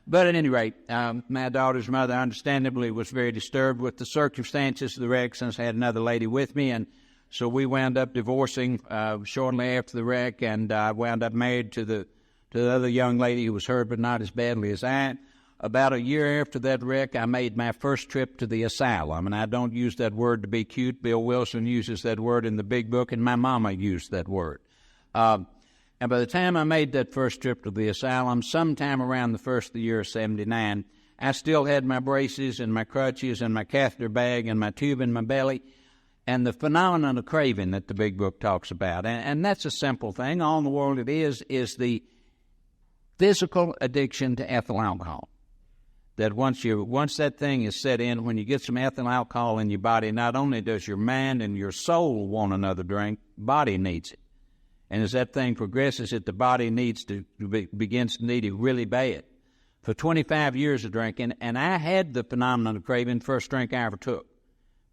But at any rate, my daughter's mother understandably was very disturbed with the circumstances of the wreck, since I had another lady with me, and so we wound up divorcing shortly after the wreck, and I wound up married to the other young lady who was hurt but not as badly as I. About a year after that wreck, I made my first trip to the asylum, and I don't use that word to be cute. Bill Wilson uses that word in the big book, and my mama used that word. And by the time I made that first trip to the asylum, sometime around the first of the year of 79, I still had my braces and my crutches and my catheter bag and my tube in my belly, and the phenomenon of craving that the big book talks about. And that's a simple thing. All in the world it is the physical addiction to ethyl alcohol. That once that thing is set in, when you get some ethyl alcohol in your body, not only does your mind and your soul want another drink, body needs it. And as that thing progresses, the body begins to need it really bad. For 25 years of drinking, and I had the phenomenon of craving, first drink I ever took.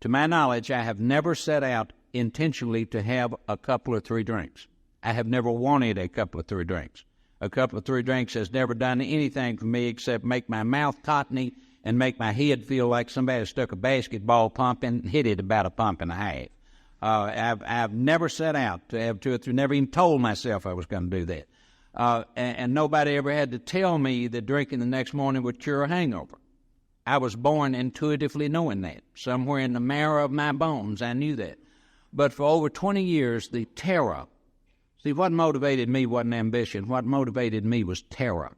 To my knowledge, I have never set out intentionally to have a couple or three drinks. I have never wanted a couple or three drinks. A couple of three drinks has never done anything for me except make my mouth cottony and make my head feel like somebody stuck a basketball pump and hit it about a pump and a half. I've never set out to have two or three, never even told myself I was going to do that. And nobody ever had to tell me that drinking the next morning would cure a hangover. I was born intuitively knowing that. Somewhere in the marrow of my bones, I knew that. But for over 20 years, the terror. See, what motivated me wasn't ambition. What motivated me was terror.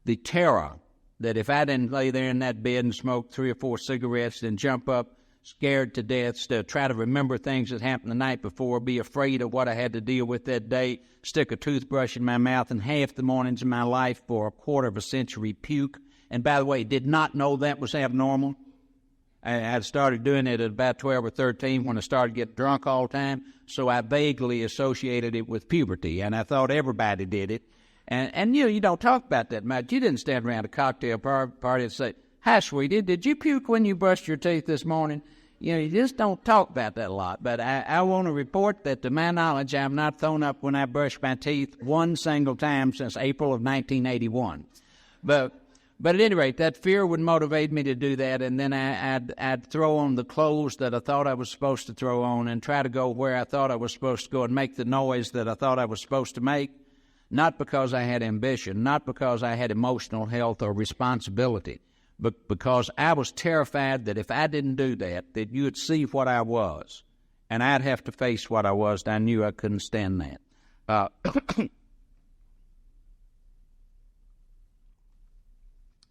The terror that if I didn't lay there in that bed and smoke 3 or 4 cigarettes, then jump up, scared to death, to try to remember things that happened the night before, be afraid of what I had to deal with that day, stick a toothbrush in my mouth, and half the mornings of my life for a quarter of a century puke. And by the way, did not know that was abnormal. I started doing it at about 12 or 13 when I started getting drunk all the time, so I vaguely associated it with puberty, and I thought everybody did it. And you don't talk about that much. You didn't stand around a cocktail party and say, "Hi, sweetie, did you puke when you brushed your teeth this morning?" You just don't talk about that a lot. But I want to report that, to my knowledge, I've not thrown up when I brushed my teeth one single time since April of 1981. But at any rate, that fear would motivate me to do that, and then I'd throw on the clothes that I thought I was supposed to throw on and try to go where I thought I was supposed to go and make the noise that I thought I was supposed to make, not because I had ambition, not because I had emotional health or responsibility, but because I was terrified that if I didn't do that you would see what I was, and I'd have to face what I was, and I knew I couldn't stand that.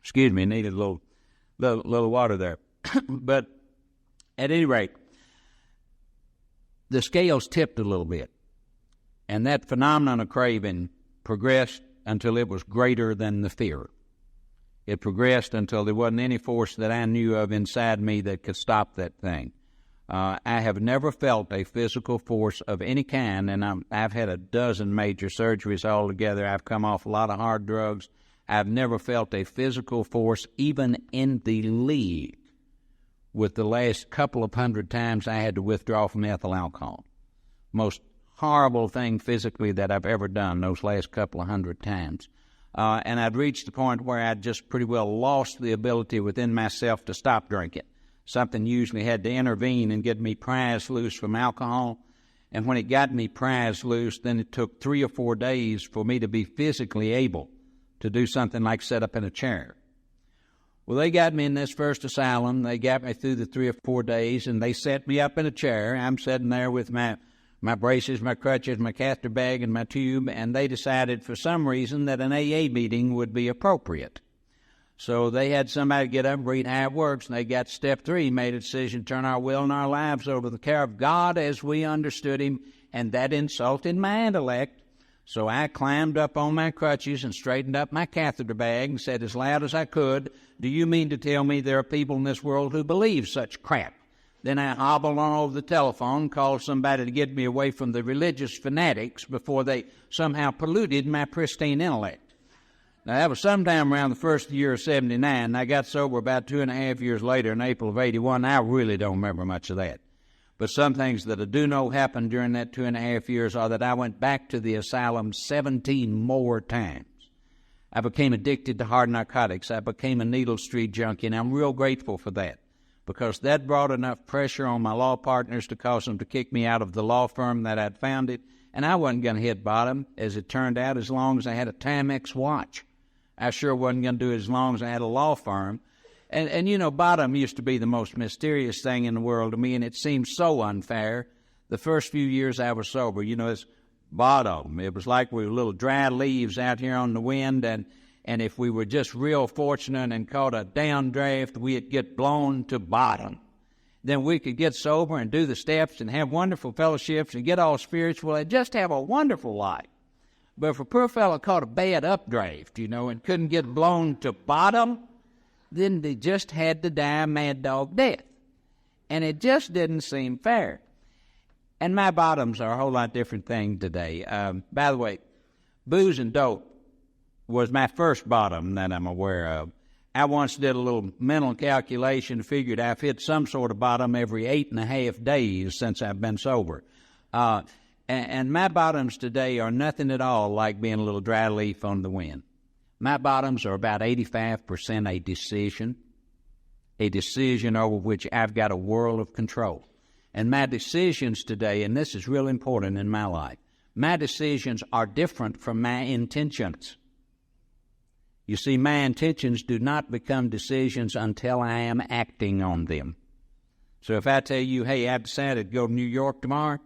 Excuse me, needed a little water there. But at any rate, the scales tipped a little bit, and that phenomenon of craving progressed until it was greater than the fear. It progressed until there wasn't any force that I knew of inside me that could stop that thing. I have never felt a physical force of any kind, and I've had a dozen major surgeries altogether. I've come off a lot of hard drugs. I've never felt a physical force even in the league with the last couple of hundred times I had to withdraw from ethyl alcohol. Most horrible thing physically that I've ever done those last couple of hundred times. And I'd reached the point where I'd just pretty well lost the ability within myself to stop drinking. Something usually had to intervene and get me prized loose from alcohol. And when it got me prized loose, then it took 3 or 4 days for me to be physically able to do something like sit up in a chair. Well, they got me in this first asylum. They got me through the 3 or 4 days, and they set me up in a chair. I'm sitting there with my braces, my crutches, my catheter bag, and my tube, and they decided for some reason that an AA meeting would be appropriate. So they had somebody get up and read how it works, and they got step 3, made a decision to turn our will and our lives over to the care of God as we understood Him, and that insulted my intellect. So I climbed up on my crutches and straightened up my catheter bag and said as loud as I could, "Do you mean to tell me there are people in this world who believe such crap?" Then I hobbled on over the telephone, called somebody to get me away from the religious fanatics before they somehow polluted my pristine intellect. Now, that was sometime around the first year of 79. I got sober about 2.5 years later in April of 81. I really don't remember much of that. But some things that I do know happened during that 2.5 years are that I went back to the asylum 17 more times. I became addicted to hard narcotics. I became a needle street junkie, and I'm real grateful for that, because that brought enough pressure on my law partners to cause them to kick me out of the law firm that I'd founded, and I wasn't going to hit bottom, as it turned out, as long as I had a Timex watch. I sure wasn't going to do it as long as I had a law firm. And you know, bottom used to be the most mysterious thing in the world to me, and it seemed so unfair. The first few years I was sober, you know, it's bottom. It was like we were little dry leaves out here on the wind, and if we were just real fortunate and caught a downdraft, we'd get blown to bottom. Then we could get sober and do the steps and have wonderful fellowships and get all spiritual and just have a wonderful life. But if a poor fellow caught a bad updraft, you know, and couldn't get blown to bottom, then they just had to die a mad dog death. And it just didn't seem fair. And my bottoms are a whole lot different thing today. By the way, booze and dope was my first bottom that I'm aware of. I once did a little mental calculation, figured I've hit some sort of bottom every 8.5 days since I've been sober. And my bottoms today are nothing at all like being a little dry leaf on the wind. My bottoms are about 85% a decision over which I've got a world of control. And my decisions today, and this is real important in my life, my decisions are different from my intentions. You see, my intentions do not become decisions until I am acting on them. So if I tell you, hey, I've decided to go to New York tomorrow,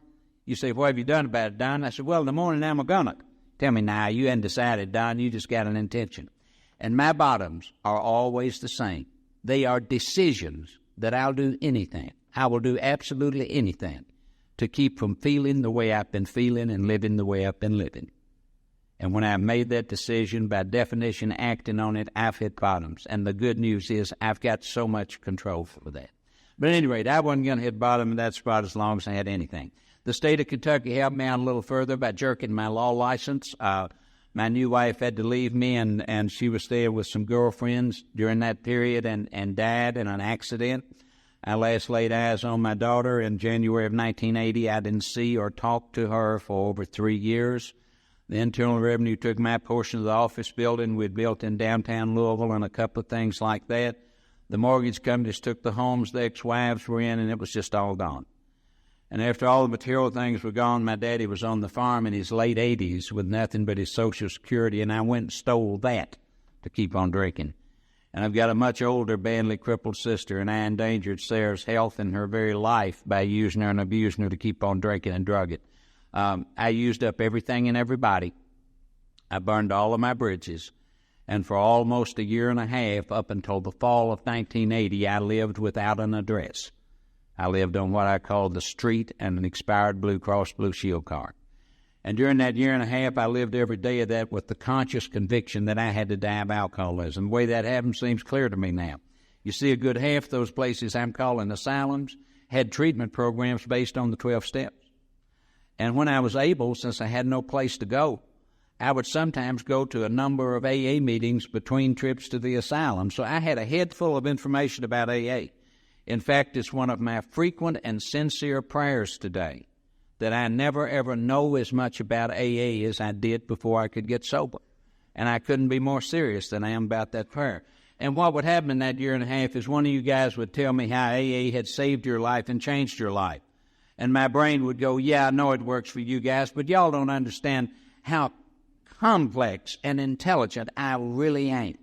you say, what have you done about it, Don? I said, well, in the morning I'm gonna. Tell me, now, you hadn't decided, Don. You just got an intention. And my bottoms are always the same. They are decisions that I'll do anything. I will do absolutely anything to keep from feeling the way I've been feeling and living the way I've been living. And when I've made that decision, by definition, acting on it, I've hit bottoms. And the good news is I've got so much control for that. But at any rate, I wasn't going to hit bottom in that spot as long as I had anything. The state of Kentucky helped me out a little further by jerking my law license. My new wife had to leave me, and she was staying with some girlfriends during that period and died in an accident. I last laid eyes on my daughter in January of 1980. I didn't see or talk to her for over 3 years. The Internal Revenue took my portion of the office building we'd built in downtown Louisville and a couple of things like that. The mortgage companies took the homes the ex-wives were in, and it was just all gone. And after all the material things were gone, my daddy was on the farm in his late 80s with nothing but his Social Security, and I went and stole that to keep on drinking. And I've got a much older, badly crippled sister, and I endangered Sarah's health and her very life by using her and abusing her to keep on drinking and drugging. I used up everything and everybody. I burned all of my bridges. And for almost 1.5 years, up until the fall of 1980, I lived without an address. I lived on what I called the street and an expired Blue Cross Blue Shield card. And during that 1.5 years, I lived every day of that with the conscious conviction that I had to die of alcoholism. The way that happened seems clear to me now. You see, a good half of those places I'm calling asylums had treatment programs based on the 12 steps. And when I was able, since I had no place to go, I would sometimes go to a number of AA meetings between trips to the asylum. So I had a head full of information about AA. In fact, it's one of my frequent and sincere prayers today that I never, ever know as much about AA as I did before I could get sober. And I couldn't be more serious than I am about that prayer. And what would happen in that 1.5 years is one of you guys would tell me how AA had saved your life and changed your life. And my brain would go, yeah, I know it works for you guys, but y'all don't understand how complex and intelligent I really am.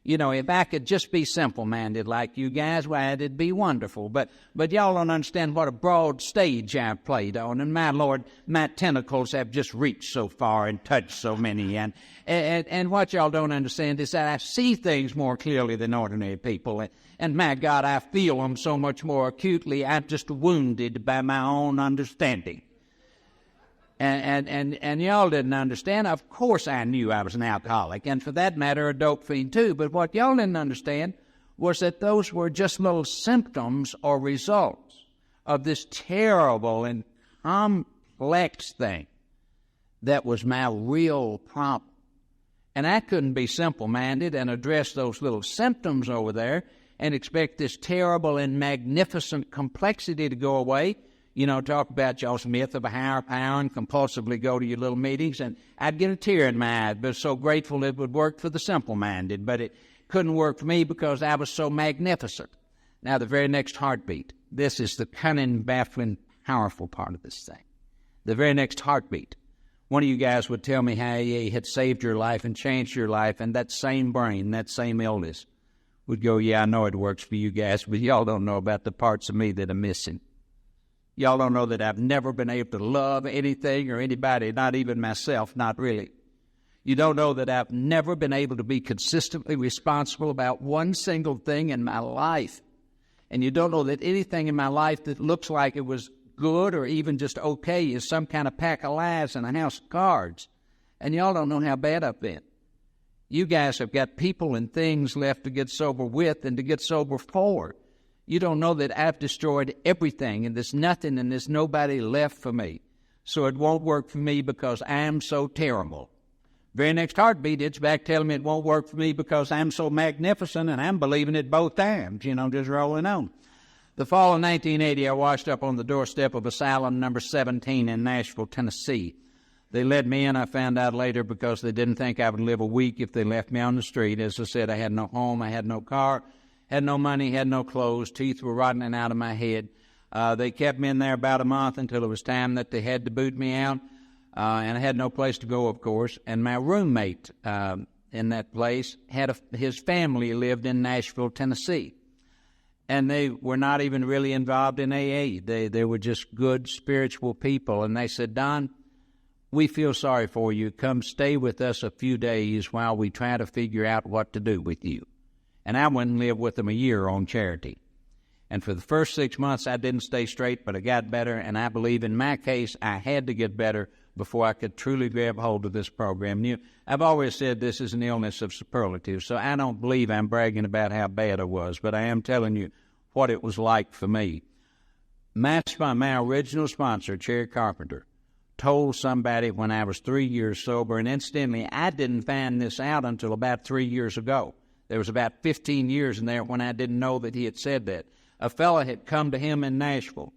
You know, if I could just be simple-minded like you guys, why, it'd be wonderful. But y'all don't understand what a broad stage I've played on. And my Lord, my tentacles have just reached so far and touched so many. And what y'all don't understand is that I see things more clearly than ordinary people. And my God, I feel them so much more acutely. I'm just wounded by my own understanding. And y'all didn't understand. Of course I knew I was an alcoholic, and for that matter, a dope fiend too. But what y'all didn't understand was that those were just little symptoms or results of this terrible and complex thing that was my real problem. And I couldn't be simple-minded and address those little symptoms over there and expect this terrible and magnificent complexity to go away. You know, talk about y'all's myth of a higher power and compulsively go to your little meetings, and I'd get a tear in my eye, but so grateful it would work for the simple-minded, but it couldn't work for me because I was so magnificent. Now, the very next heartbeat, this is the cunning, baffling, powerful part of this thing. The very next heartbeat, one of you guys would tell me how he had saved your life and changed your life, and that same brain, that same illness would go, yeah, I know it works for you guys, but y'all don't know about the parts of me that are missing. Y'all don't know that I've never been able to love anything or anybody, not even myself, not really. You don't know that I've never been able to be consistently responsible about one single thing in my life. And you don't know that anything in my life that looks like it was good or even just okay is some kind of pack of lies and a house of cards. And y'all don't know how bad I've been. You guys have got people and things left to get sober with and to get sober for. You don't know that I've destroyed everything, and there's nothing and there's nobody left for me. So it won't work for me because I'm so terrible. Very next heartbeat, it's back telling me it won't work for me because I'm so magnificent, and I'm believing it both times, you know, just rolling on. The fall of 1980, I washed up on the doorstep of asylum number 17 in Nashville, Tennessee. They let me in, I found out later, because they didn't think I would live a week if they left me on the street. As I said, I had no home, I had no car, had no money, had no clothes, teeth were rotting out of my head. They kept me in there about a month until it was time that they had to boot me out, and I had no place to go, of course. And my roommate in that place his family lived in Nashville, Tennessee, and they were not even really involved in AA. They were just good spiritual people, and they said, Don, we feel sorry for you. Come stay with us a few days while we try to figure out what to do with you. And I went and lived with them a year on charity. And for the first 6 months, I didn't stay straight, but I got better. And I believe in my case, I had to get better before I could truly grab hold of this program. I've always said this is an illness of superlative, so I don't believe I'm bragging about how bad I was, but I am telling you what it was like for me. My original sponsor, Cherry Carpenter, told somebody when I was 3 years sober, and incidentally, I didn't find this out until about 3 years ago. There was about 15 years in there when I didn't know that he had said that. A fella had come to him in Nashville,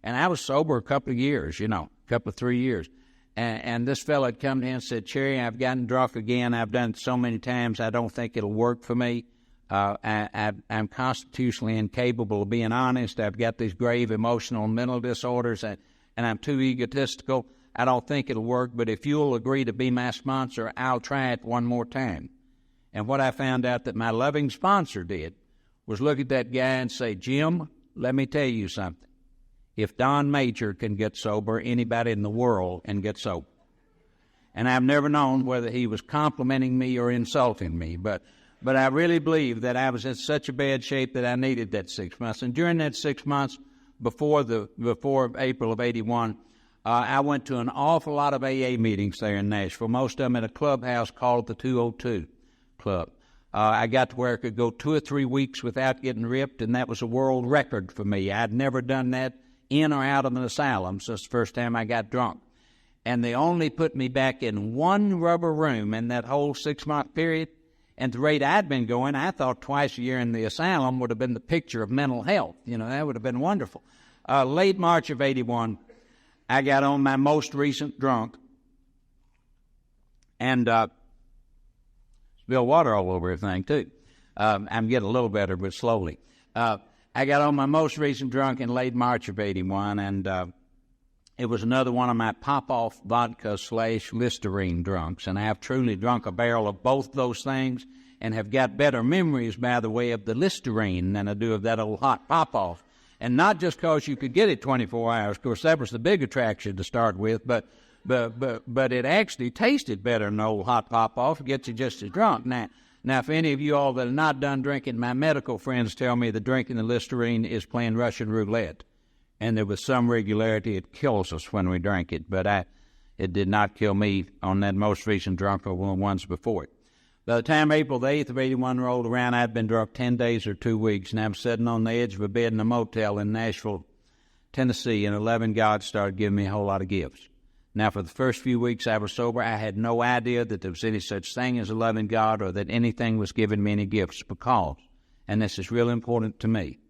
and I was sober a couple of years, 3 years. And this fella had come to him and said, Cherry, I've gotten drunk again. I've done it so many times, I don't think it'll work for me. I'm constitutionally incapable of being honest. I've got these grave emotional and mental disorders, and I'm too egotistical. I don't think it'll work, but if you'll agree to be my sponsor, I'll try it one more time. And what I found out that my loving sponsor did was look at that guy and say, Jim, let me tell you something. If Don Major can get sober, anybody in the world can get sober. And I've never known whether he was complimenting me or insulting me, but I really believe that I was in such a bad shape that I needed that 6 months. And during that 6 months, before April of 81, I went to an awful lot of AA meetings there in Nashville, most of them at a clubhouse called the 202 Club. I got to where I could go 2 or 3 weeks without getting ripped, and that was a world record for me. I'd never done that in or out of an asylum since the first time I got drunk. And they only put me back in one rubber room in that whole 6-month period. And the rate I'd been going, I thought twice a year in the asylum would have been the picture of mental health. That would have been wonderful. Late March of 81, I got on my most recent and spilled water all over everything, too. I'm getting a little better, but slowly. I got on my most recent drunk in late March of 81, and It was another one of my pop-off vodka / Listerine drunks, and I have truly drunk a barrel of both those things and have got better memories, by the way, of the Listerine than I do of that old hot pop-off. And not just because you could get it 24 hours. Of course, that was the big attraction to start with, but it actually tasted better than old hot pop-off. It gets you just as drunk. Now, if any of you all that are not done drinking, my medical friends tell me that drinking the Listerine is playing Russian roulette. And there was some regularity. It kills us when we drink it, but it did not kill me on that most recent drunk or ones before it. By the time April the 8th of 81 rolled around, I'd been drunk 10 days or 2 weeks, and I'm sitting on the edge of a bed in a motel in Nashville, Tennessee, and a loving God started giving me a whole lot of gifts. Now, for the first few weeks I was sober, I had no idea that there was any such thing as a loving God or that anything was giving me any gifts because, and this is real important to me,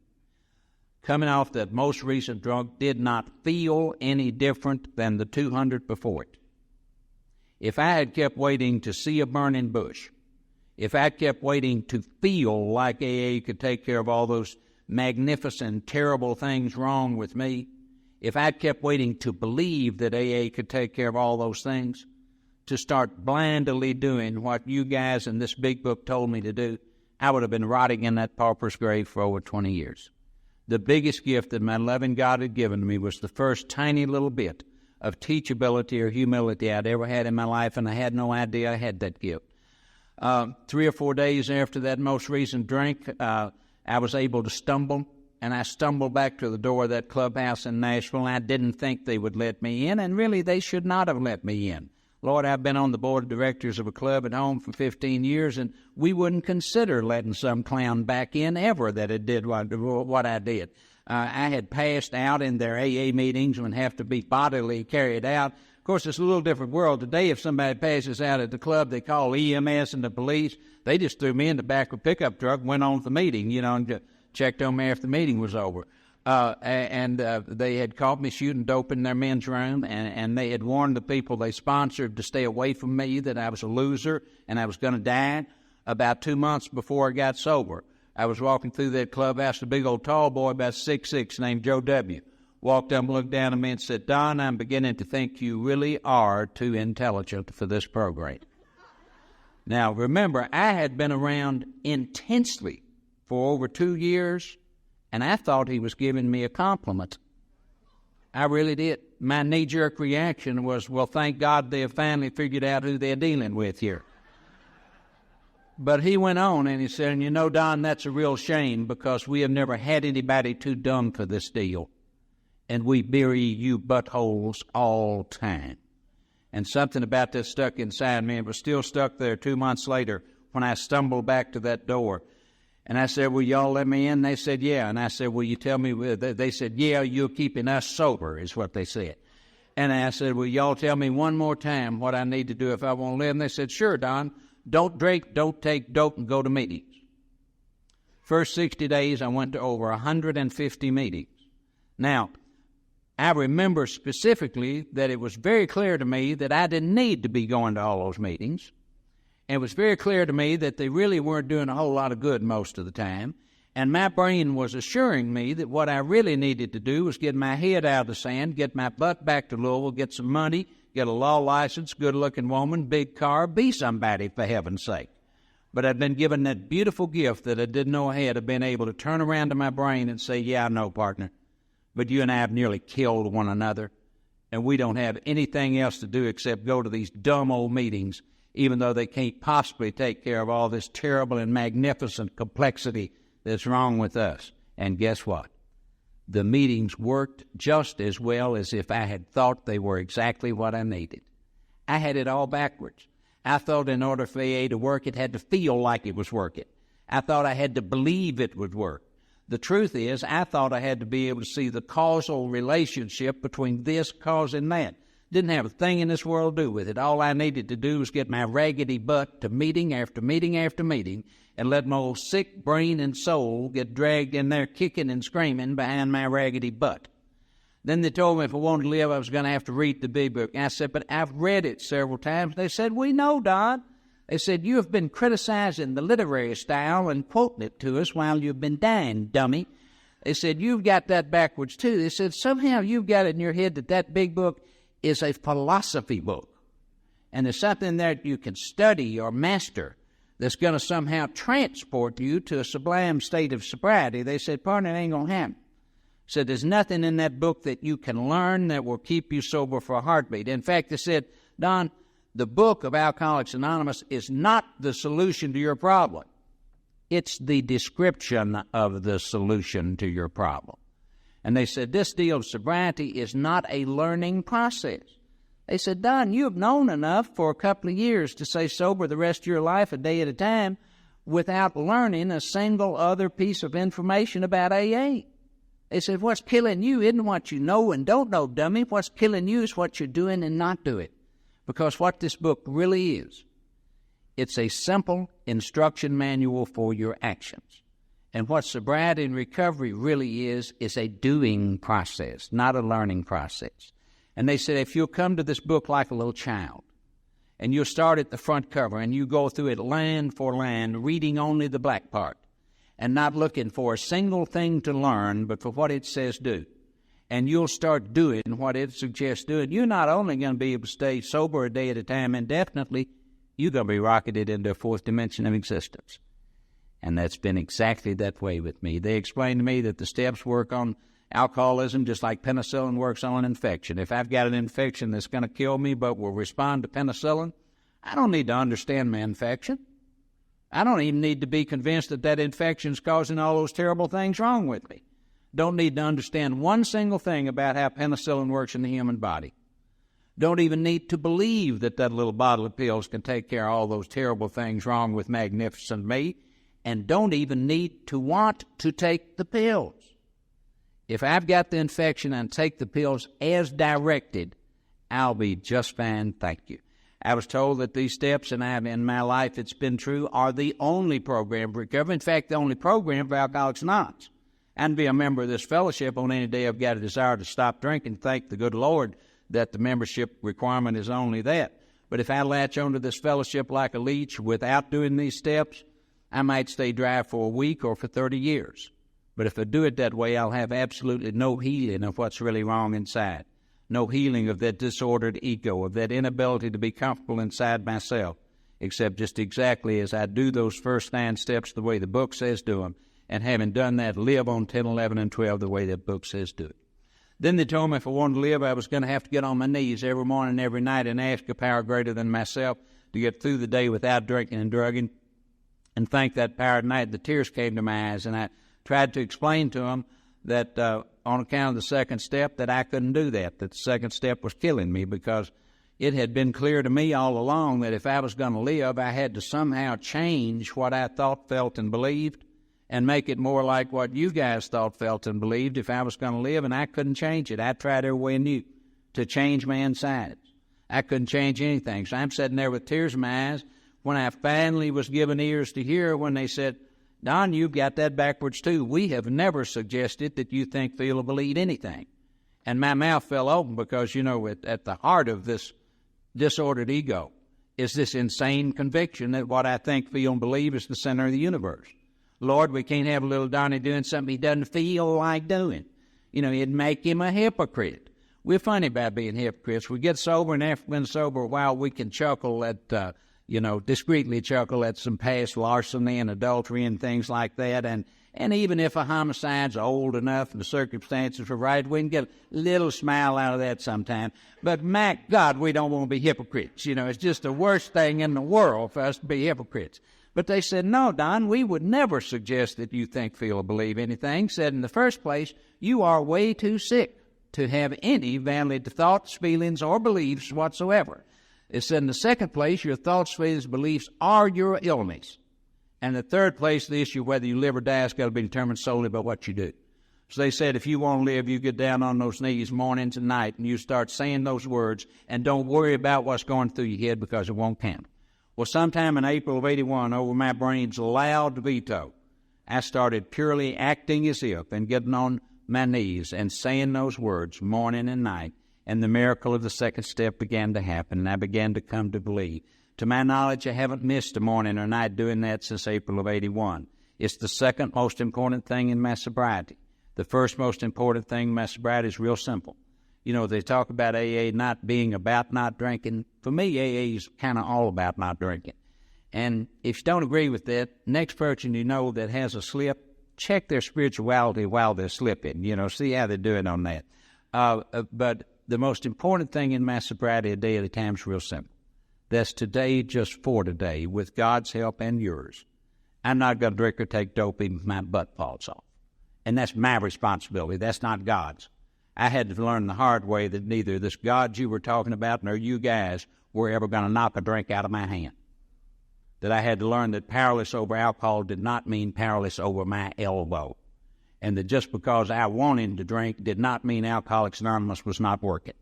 coming off that most recent drunk did not feel any different than the 200 before it. If I had kept waiting to see a burning bush, if I kept waiting to feel like AA could take care of all those magnificent, terrible things wrong with me, if I kept waiting to believe that AA could take care of all those things, to start blindly doing what you guys in this big book told me to do, I would have been rotting in that pauper's grave for over 20 years. The biggest gift that my loving God had given to me was the first tiny little bit of teachability or humility I'd ever had in my life, and I had no idea I had that gift. 3 or 4 days after that most recent drink, I was able to stumble, and I stumbled back to the door of that clubhouse in Nashville, and I didn't think they would let me in, and really they should not have let me in. Lord, I've been on the board of directors of a club at home for 15 years, and we wouldn't consider letting some clown back in ever that had did what I did. I had passed out in their AA meetings and have to be bodily carried out. Of course, it's a little different world today. If somebody passes out at the club, they call EMS and the police. They just threw me in the back of a pickup truck and went on with the meeting, and checked on me after the meeting was over. They had caught me shooting dope in their men's room, and they had warned the people they sponsored to stay away from me, that I was a loser and I was going to die. About 2 months before I got sober, I was walking through that clubhouse, a big old tall boy about 6'6", named Joe W. walked up and looked down at me and said, "Don, I'm beginning to think you really are too intelligent for this program." Now, remember, I had been around intensely for over 2 years, and I thought he was giving me a compliment. I really did. My knee-jerk reaction was, well, thank God they have finally figured out who they're dealing with here. But he went on and he said, "And you know, Don, that's a real shame because we have never had anybody too dumb for this deal. And we bury you buttholes all time." And something about this stuck inside me. It was still stuck there 2 months later when I stumbled back to that door. And I said, "Will y'all let me in?" They said, "Yeah." And I said, "Will you tell me?" They said, "Yeah, you're keeping us sober," is what they said. And I said, "Will y'all tell me one more time what I need to do if I want to live?" And they said, "Sure, Don. Don't drink, don't take dope, and go to meetings." First 60 days, I went to over 150 meetings. Now, I remember specifically that it was very clear to me that I didn't need to be going to all those meetings. And it was very clear to me that they really weren't doing a whole lot of good most of the time. And my brain was assuring me that what I really needed to do was get my head out of the sand, get my butt back to Louisville, get some money, get a law license, good-looking woman, big car, be somebody, for heaven's sake. But I'd been given that beautiful gift that I didn't know I had of being able to turn around to my brain and say, "Yeah, I know, partner, but you and I have nearly killed one another, and we don't have anything else to do except go to these dumb old meetings, even though they can't possibly take care of all this terrible and magnificent complexity that's wrong with us." And guess what? The meetings worked just as well as if I had thought they were exactly what I needed. I had it all backwards. I thought in order for AA to work, it had to feel like it was working. I thought I had to believe it would work. The truth is, I thought I had to be able to see the causal relationship between this causing that. Didn't have a thing in this world to do with it. All I needed to do was get my raggedy butt to meeting after meeting after meeting and let my old sick brain and soul get dragged in there kicking and screaming behind my raggedy butt. Then they told me if I wanted to live, I was going to have to read the big book. And I said, "But I've read it several times." They said, "We know, Don." They said, "You have been criticizing the literary style and quoting it to us while you've been dying, dummy." They said, you've got that backwards too. They said, somehow you've got it in your head that that big book is a philosophy book. And there's something there that you can study or master that's going to somehow transport you to a sublime state of sobriety. They said, partner, it ain't going to happen. Said, there's nothing in that book that you can learn that will keep you sober for a heartbeat. In fact, they said, Don, the book of Alcoholics Anonymous is not the solution to your problem. It's the description of the solution to your problem. And they said, this deal of sobriety is not a learning process. They said, Don, you have known enough for a couple of years to stay sober the rest of your life, a day at a time, without learning a single other piece of information about AA. They said, what's killing you isn't what you know and don't know, dummy. What's killing you is what you're doing and not doing. Because what this book really is, it's a simple instruction manual for your actions. And what sobriety and recovery really is a doing process, not a learning process. And they said, if you'll come to this book like a little child, and you'll start at the front cover, and you go through it land for land, reading only the black part, and not looking for a single thing to learn, but for what it says do. And you'll start doing what it suggests doing. You're not only going to be able to stay sober a day at a time indefinitely, you're going to be rocketed into a fourth dimension of existence. And that's been exactly that way with me. They explained to me that the steps work on alcoholism just like penicillin works on an infection. If I've got an infection that's going to kill me but will respond to penicillin, I don't need to understand my infection. I don't even need to be convinced that that infection's causing all those terrible things wrong with me. Don't need to understand one single thing about how penicillin works in the human body. Don't even need to believe that that little bottle of pills can take care of all those terrible things wrong with magnificent me. And don't even need to want to take the pills. If I've got the infection and take the pills as directed, I'll be just fine, thank you. I was told that these steps, and in my life it's been true, are the only program for recovery. In fact, the only program for Alcoholics Anonymous. And be a member of this fellowship on any day I've got a desire to stop drinking. Thank the good Lord that the membership requirement is only that. But if I latch onto this fellowship like a leech without doing these steps, I might stay dry for a week or for 30 years. But if I do it that way, I'll have absolutely no healing of what's really wrong inside. No healing of that disordered ego, of that inability to be comfortable inside myself, except just exactly as I do those first 9 steps the way the book says do them, and having done that, live on 10, 11, and 12 the way that book says do it. Then they told me if I wanted to live, I was going to have to get on my knees every morning, every night, and ask a power greater than myself to get through the day without drinking and drugging. And thank that power at night, the tears came to my eyes, and I tried to explain to them that on account of the second step that I couldn't do that the second step was killing me, because it had been clear to me all along that if I was going to live, I had to somehow change what I thought, felt, and believed and make it more like what you guys thought, felt, and believed if I was going to live, and I couldn't change it. I tried every way I knew to change my insides. I couldn't change anything. So I'm sitting there with tears in my eyes when I finally was given ears to hear when they said, Don, you've got that backwards too. We have never suggested that you think, feel, or believe anything. And my mouth fell open because, you know, at the heart of this disordered ego is this insane conviction that what I think, feel, and believe is the center of the universe. Lord, we can't have a little Donnie doing something he doesn't feel like doing. You know, it'd make him a hypocrite. We're funny about being hypocrites. We get sober, and after being sober a while, we can chuckle at, discreetly chuckle at some past larceny and adultery and things like that. And even if a homicide's old enough and the circumstances are right, we can get a little smile out of that sometime. But, my God, we don't want to be hypocrites. You know, it's just the worst thing in the world for us to be hypocrites. But they said, no, Don, we would never suggest that you think, feel, or believe anything. Said, in the first place, you are way too sick to have any valid thoughts, feelings, or beliefs whatsoever. It said, in the second place, your thoughts, feelings, beliefs are your illness. And the third place, the issue of whether you live or die has got to be determined solely by what you do. So they said, if you want to live, you get down on those knees morning and night, and you start saying those words, and don't worry about what's going through your head because it won't count. Well, sometime in April of 81, over my brain's loud veto, I started purely acting as if and getting on my knees and saying those words morning and night, and the miracle of the second step began to happen, and I began to come to believe. To my knowledge, I haven't missed a morning or night doing that since April of 81. It's the second most important thing in my sobriety. The first most important thing in my sobriety is real simple. You know, they talk about AA not being about not drinking. For me, AA is kind of all about not drinking. And if you don't agree with that, next person you know that has a slip, check their spirituality while they're slipping. You know, see how they're doing on that. But the most important thing in my sobriety a day at a time is real simple. That's today, just for today, with God's help and yours. I'm not going to drink or take dope even if my butt falls off. And that's my responsibility. That's not God's. I had to learn the hard way that neither this God you were talking about nor you guys were ever going to knock a drink out of my hand. That I had to learn that powerless over alcohol did not mean powerless over my elbow. And that just because I wanted to drink did not mean Alcoholics Anonymous was not working.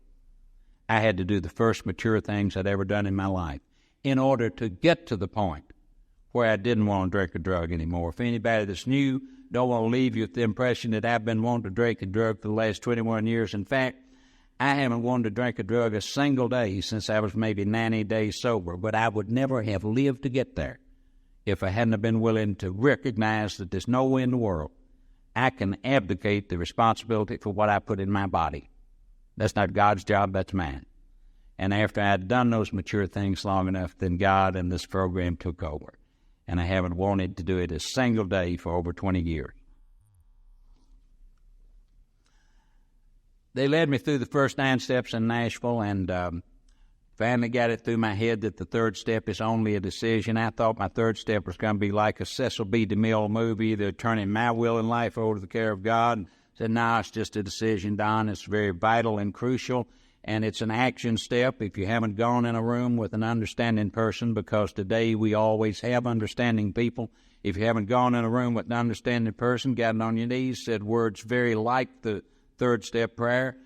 I had to do the first mature things I'd ever done in my life in order to get to the point where I didn't want to drink or drug anymore. If anybody that's new don't want to leave you with the impression that I've been wanting to drink and drug for the last 21 years. In fact, I haven't wanted to drink or drug a single day since I was maybe 90 days sober, but I would never have lived to get there if I hadn't have been willing to recognize that there's no way in the world I can abdicate the responsibility for what I put in my body. That's not God's job, that's mine. And after I had done those mature things long enough, then God and this program took over. And I haven't wanted to do it a single day for over 20 years. They led me through the first 9 steps in Nashville, and finally got it through my head that the third step is only a decision. I thought my third step was going to be like a Cecil B. DeMille movie. They're turning my will in life over to the care of God. And said, no, it's just a decision, Don. It's very vital and crucial, and it's an action step if you haven't gone in a room with an understanding person, because today we always have understanding people. If you haven't gone in a room with an understanding person, gotten on your knees, said words very like the third step prayer,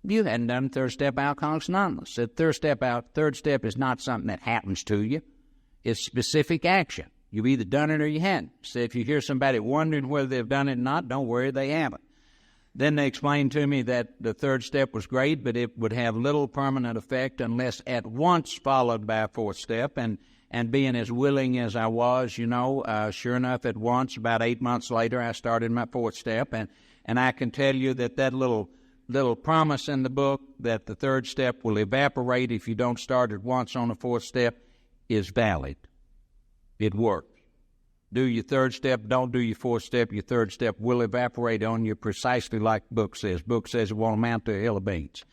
you hadn't done third step Alcoholics Anonymous. Said third step is not something that happens to you. It's specific action. You've either done it or you hadn't. So if you hear somebody wondering whether they've done it or not, don't worry, they haven't. Then they explained to me that the third step was great, but it would have little permanent effect unless at once followed by a fourth step. And being as willing as I was, sure enough, at once, about 8 months later, I started my fourth step. And I can tell you that little promise in the book that the third step will evaporate if you don't start at once on the fourth step is valid. It works. Do your third step, don't do your fourth step. Your third step will evaporate on you precisely like the book says. Book says it won't amount to a hill of beans.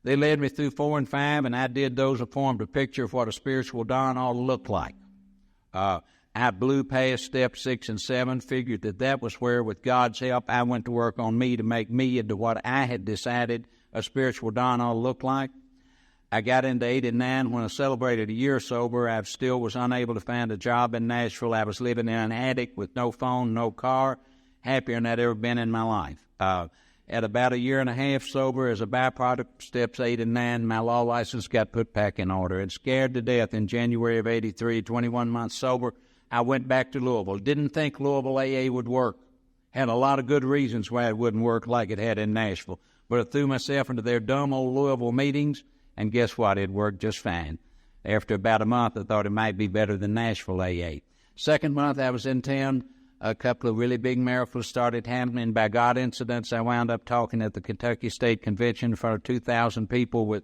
They led me through 4 and 5, and I did those and formed a picture of what a spiritual Don ought to look like. I blew past step 6 and 7, figured that was where, with God's help, I went to work on me to make me into what I had decided a spiritual Don ought to look like. I got into 8 and 9 when I celebrated a year sober. I still was unable to find a job in Nashville. I was living in an attic with no phone, no car, happier than I'd ever been in my life. At about a year and a half sober, as a byproduct of steps 8 and 9, my law license got put back in order. And scared to death in January of 83, 21 months sober, I went back to Louisville. Didn't think Louisville AA would work. Had a lot of good reasons why it wouldn't work like it had in Nashville. But I threw myself into their dumb old Louisville meetings, and guess what? It worked just fine. After about a month, I thought it might be better than Nashville AA. Second month I was in town, a couple of really big miracles started happening. By God incidents, I wound up talking at the Kentucky State Convention in front of 2,000 people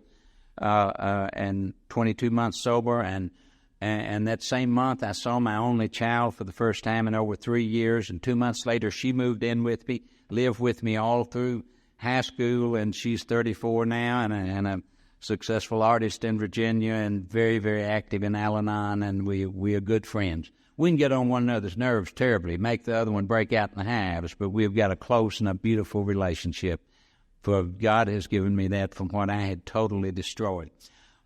and 22 months sober. And that same month, I saw my only child for the first time in over 3 years. And 2 months later, she moved in with me, lived with me all through high school, and she's 34 now and a successful artist in Virginia and very, very active in Al-Anon, and we are good friends. We can get on one another's nerves terribly, make the other one break out in the hives, but we've got a close and a beautiful relationship. For God has given me that from what I had totally destroyed.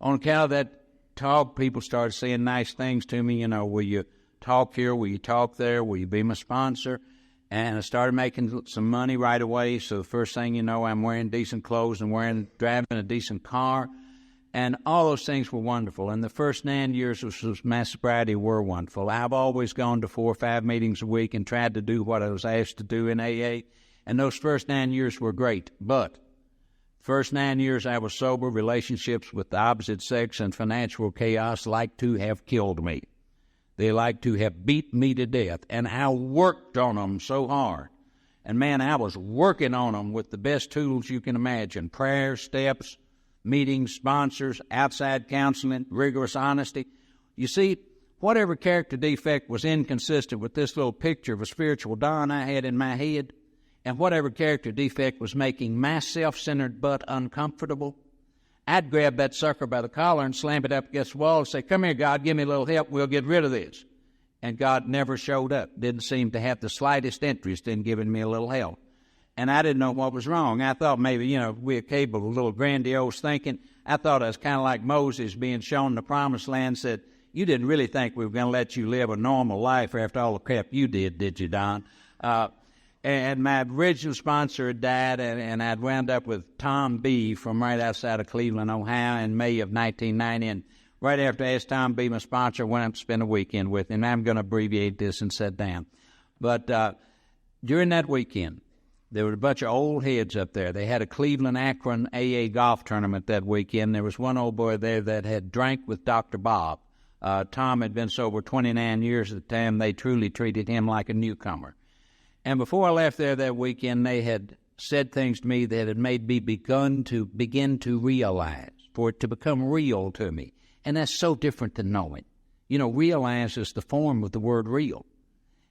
On account of that talk, people started saying nice things to me. Will you talk here? Will you talk there? Will you be my sponsor? And I started making some money right away. So the first thing you know, I'm wearing decent clothes and driving a decent car. And all those things were wonderful. And the first 9 years of my sobriety were wonderful. I've always gone to 4 or 5 meetings a week and tried to do what I was asked to do in AA. And those first 9 years were great. But first 9 years I was sober, relationships with the opposite sex and financial chaos like to have killed me. They like to have beat me to death. And I worked on them so hard. And man, I was working on them with the best tools you can imagine: prayer, steps, meetings, sponsors, outside counseling, rigorous honesty. You see, whatever character defect was inconsistent with this little picture of a spiritual Don I had in my head, and whatever character defect was making my self-centered butt uncomfortable, I'd grab that sucker by the collar and slam it up against the wall and say, "Come here, God, give me a little help. We'll get rid of this." And God never showed up, didn't seem to have the slightest interest in giving me a little help. And I didn't know what was wrong. I thought maybe, we're capable of a little grandiose thinking. I thought I was kind of like Moses being shown the promised land, said, "You didn't really think we were going to let you live a normal life after all the crap you did you, Don?" And my original sponsor had died, and I'd wound up with Tom B. from right outside of Cleveland, Ohio, in May of 1990. And right after I asked Tom B., my sponsor, I went up to spend a weekend with him. I'm going to abbreviate this and sit down. But during that weekend, there were a bunch of old heads up there. They had a Cleveland-Akron AA golf tournament that weekend. There was one old boy there that had drank with Dr. Bob. Tom had been sober 29 years at the time. They truly treated him like a newcomer. And before I left there that weekend, they had said things to me that had made me begin to realize, for it to become real to me. And that's so different than knowing. Realize is the form of the word real.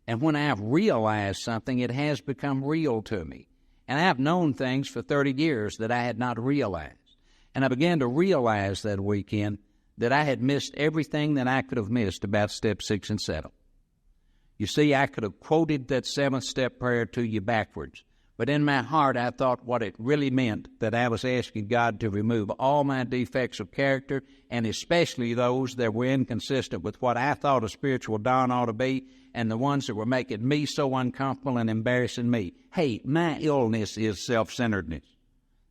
And when I have realized something, it has become real to me. And I have known things for 30 years that I had not realized. And I began to realize that weekend that I had missed everything that I could have missed about step 6 and 7. You see, I could have quoted that 7th step prayer to you backwards, but in my heart I thought what it really meant, that I was asking God to remove all my defects of character, and especially those that were inconsistent with what I thought a spiritual Don ought to be, and the ones that were making me so uncomfortable and embarrassing me. Hey, my illness is self-centeredness.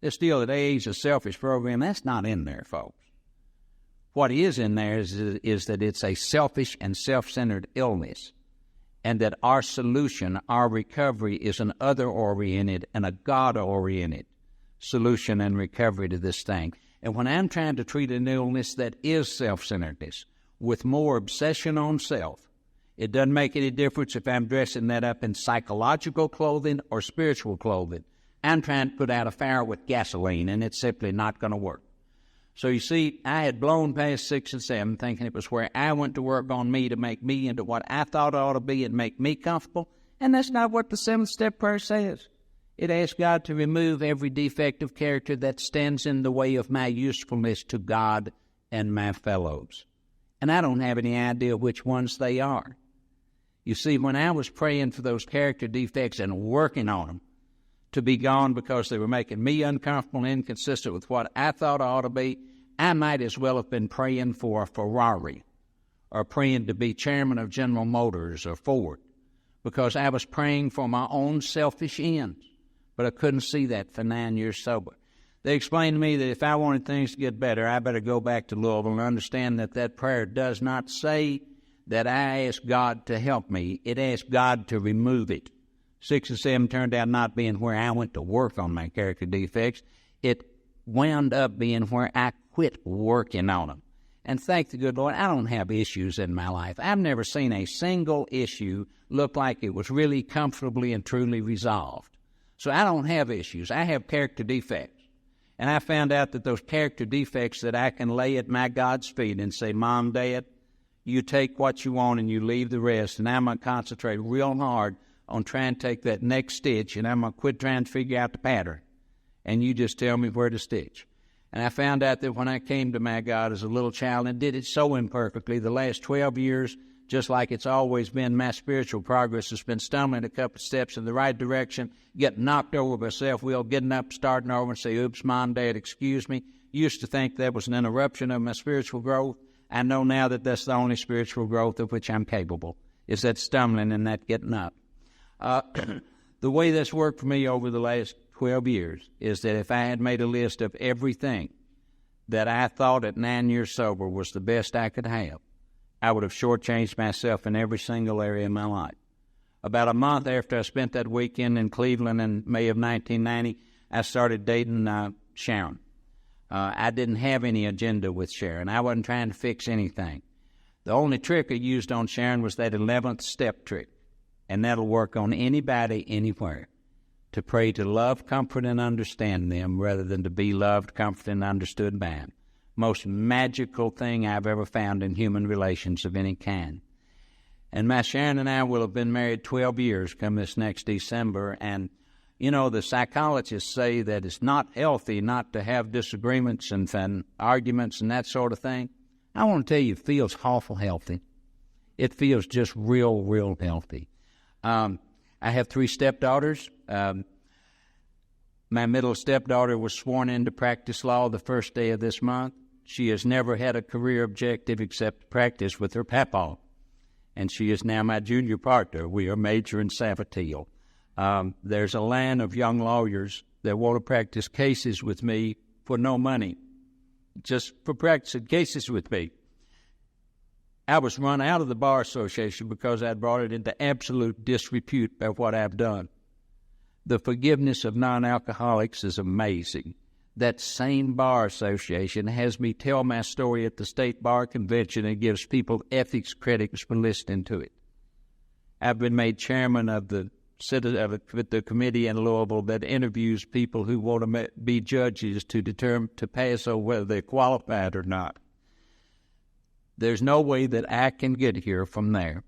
This deal that AA is a selfish program, that's not in there, folks. What is in there is that it's a selfish and self-centered illness, and that our solution, our recovery, is an other-oriented and a God-oriented solution and recovery to this thing. And when I'm trying to treat an illness that is self-centeredness with more obsession on self, it doesn't make any difference if I'm dressing that up in psychological clothing or spiritual clothing. I'm trying to put out a fire with gasoline, and it's simply not going to work. So you see, I had blown past 6 and 7, thinking it was where I went to work on me to make me into what I thought I ought to be and make me comfortable. And that's not what the 7th step prayer says. It asks God to remove every defect of character that stands in the way of my usefulness to God and my fellows. And I don't have any idea which ones they are. You see, when I was praying for those character defects and working on them to be gone because they were making me uncomfortable and inconsistent with what I thought I ought to be, I might as well have been praying for a Ferrari or praying to be chairman of General Motors or Ford, because I was praying for my own selfish ends. But I couldn't see that for 9 years sober. They explained to me that if I wanted things to get better, I better go back to Louisville and understand that that prayer does not say that I ask God to help me. It asks God to remove it. 6 and 7 turned out not being where I went to work on my character defects. It wound up being where I quit working on them. And thank the good Lord, I don't have issues in my life. I've never seen a single issue look like it was really comfortably and truly resolved. So I don't have issues. I have character defects. And I found out that those character defects that I can lay at my God's feet and say, Mom, Dad, you take what you want and you leave the rest. And I'm going to concentrate real hard on trying to take that next stitch, and I'm going to quit trying to figure out the pattern. And you just tell me where to stitch. And I found out that when I came to my God as a little child and did it so imperfectly, the last 12 years, just like it's always been, my spiritual progress has been stumbling a couple of steps in the right direction, getting knocked over by self-will, getting up, starting over and say, oops, Mom, Dad, excuse me. Used to think that was an interruption of my spiritual growth. I know now that that's the only spiritual growth of which I'm capable, is that stumbling and that getting up. The way that's worked for me over the last 12 years is that if I had made a list of everything that I thought at 9 years sober was the best I could have, I would have shortchanged myself in every single area of my life. About a month after I spent that weekend in Cleveland in May of 1990, I started dating Sharon. I didn't have any agenda with Sharon. I wasn't trying to fix anything. The only trick I used on Sharon was that 11th step trick, and that'll work on anybody, anywhere. to pray to love, comfort, and understand them rather than to be loved, comforted, and understood by them. Most magical thing I've ever found in human relations of any kind. And my Sharon and I will have been married 12 years come this next December. And, you know, the psychologists say that it's not healthy not to have disagreements and arguments and that sort of thing. I want to tell you, it feels awful healthy. It feels just real healthy. I have 3 stepdaughters. My middle stepdaughter was sworn in to practice law the first day of this month. She has never had a career objective except practice with her papa. And she is now my junior partner. We are Major and Savateel. There's a line of young lawyers that want to practice cases with me for no money, just for practicing cases with me. I was run out of the Bar Association because I'd brought it into absolute disrepute of what I've done. The forgiveness of non-alcoholics is amazing. That same Bar Association has me tell my story at the State Bar Convention and gives people ethics credits for listening to it. I've been made chairman of the committee in Louisville that interviews people who want to be judges to determine, to pass over whether they're qualified or not. There's no way that I can get here from there.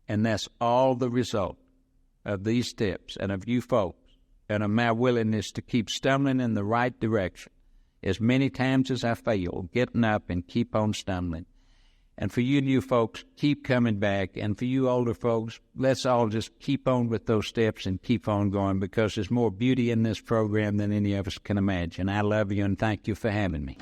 And that's all the result of these steps and of you folks and of my willingness to keep stumbling in the right direction as many times as I fail, getting up and keep on stumbling. And for you new folks, keep coming back. And for you older folks, let's all just keep on with those steps and keep on going, because there's more beauty in this program than any of us can imagine. I love you and thank you for having me.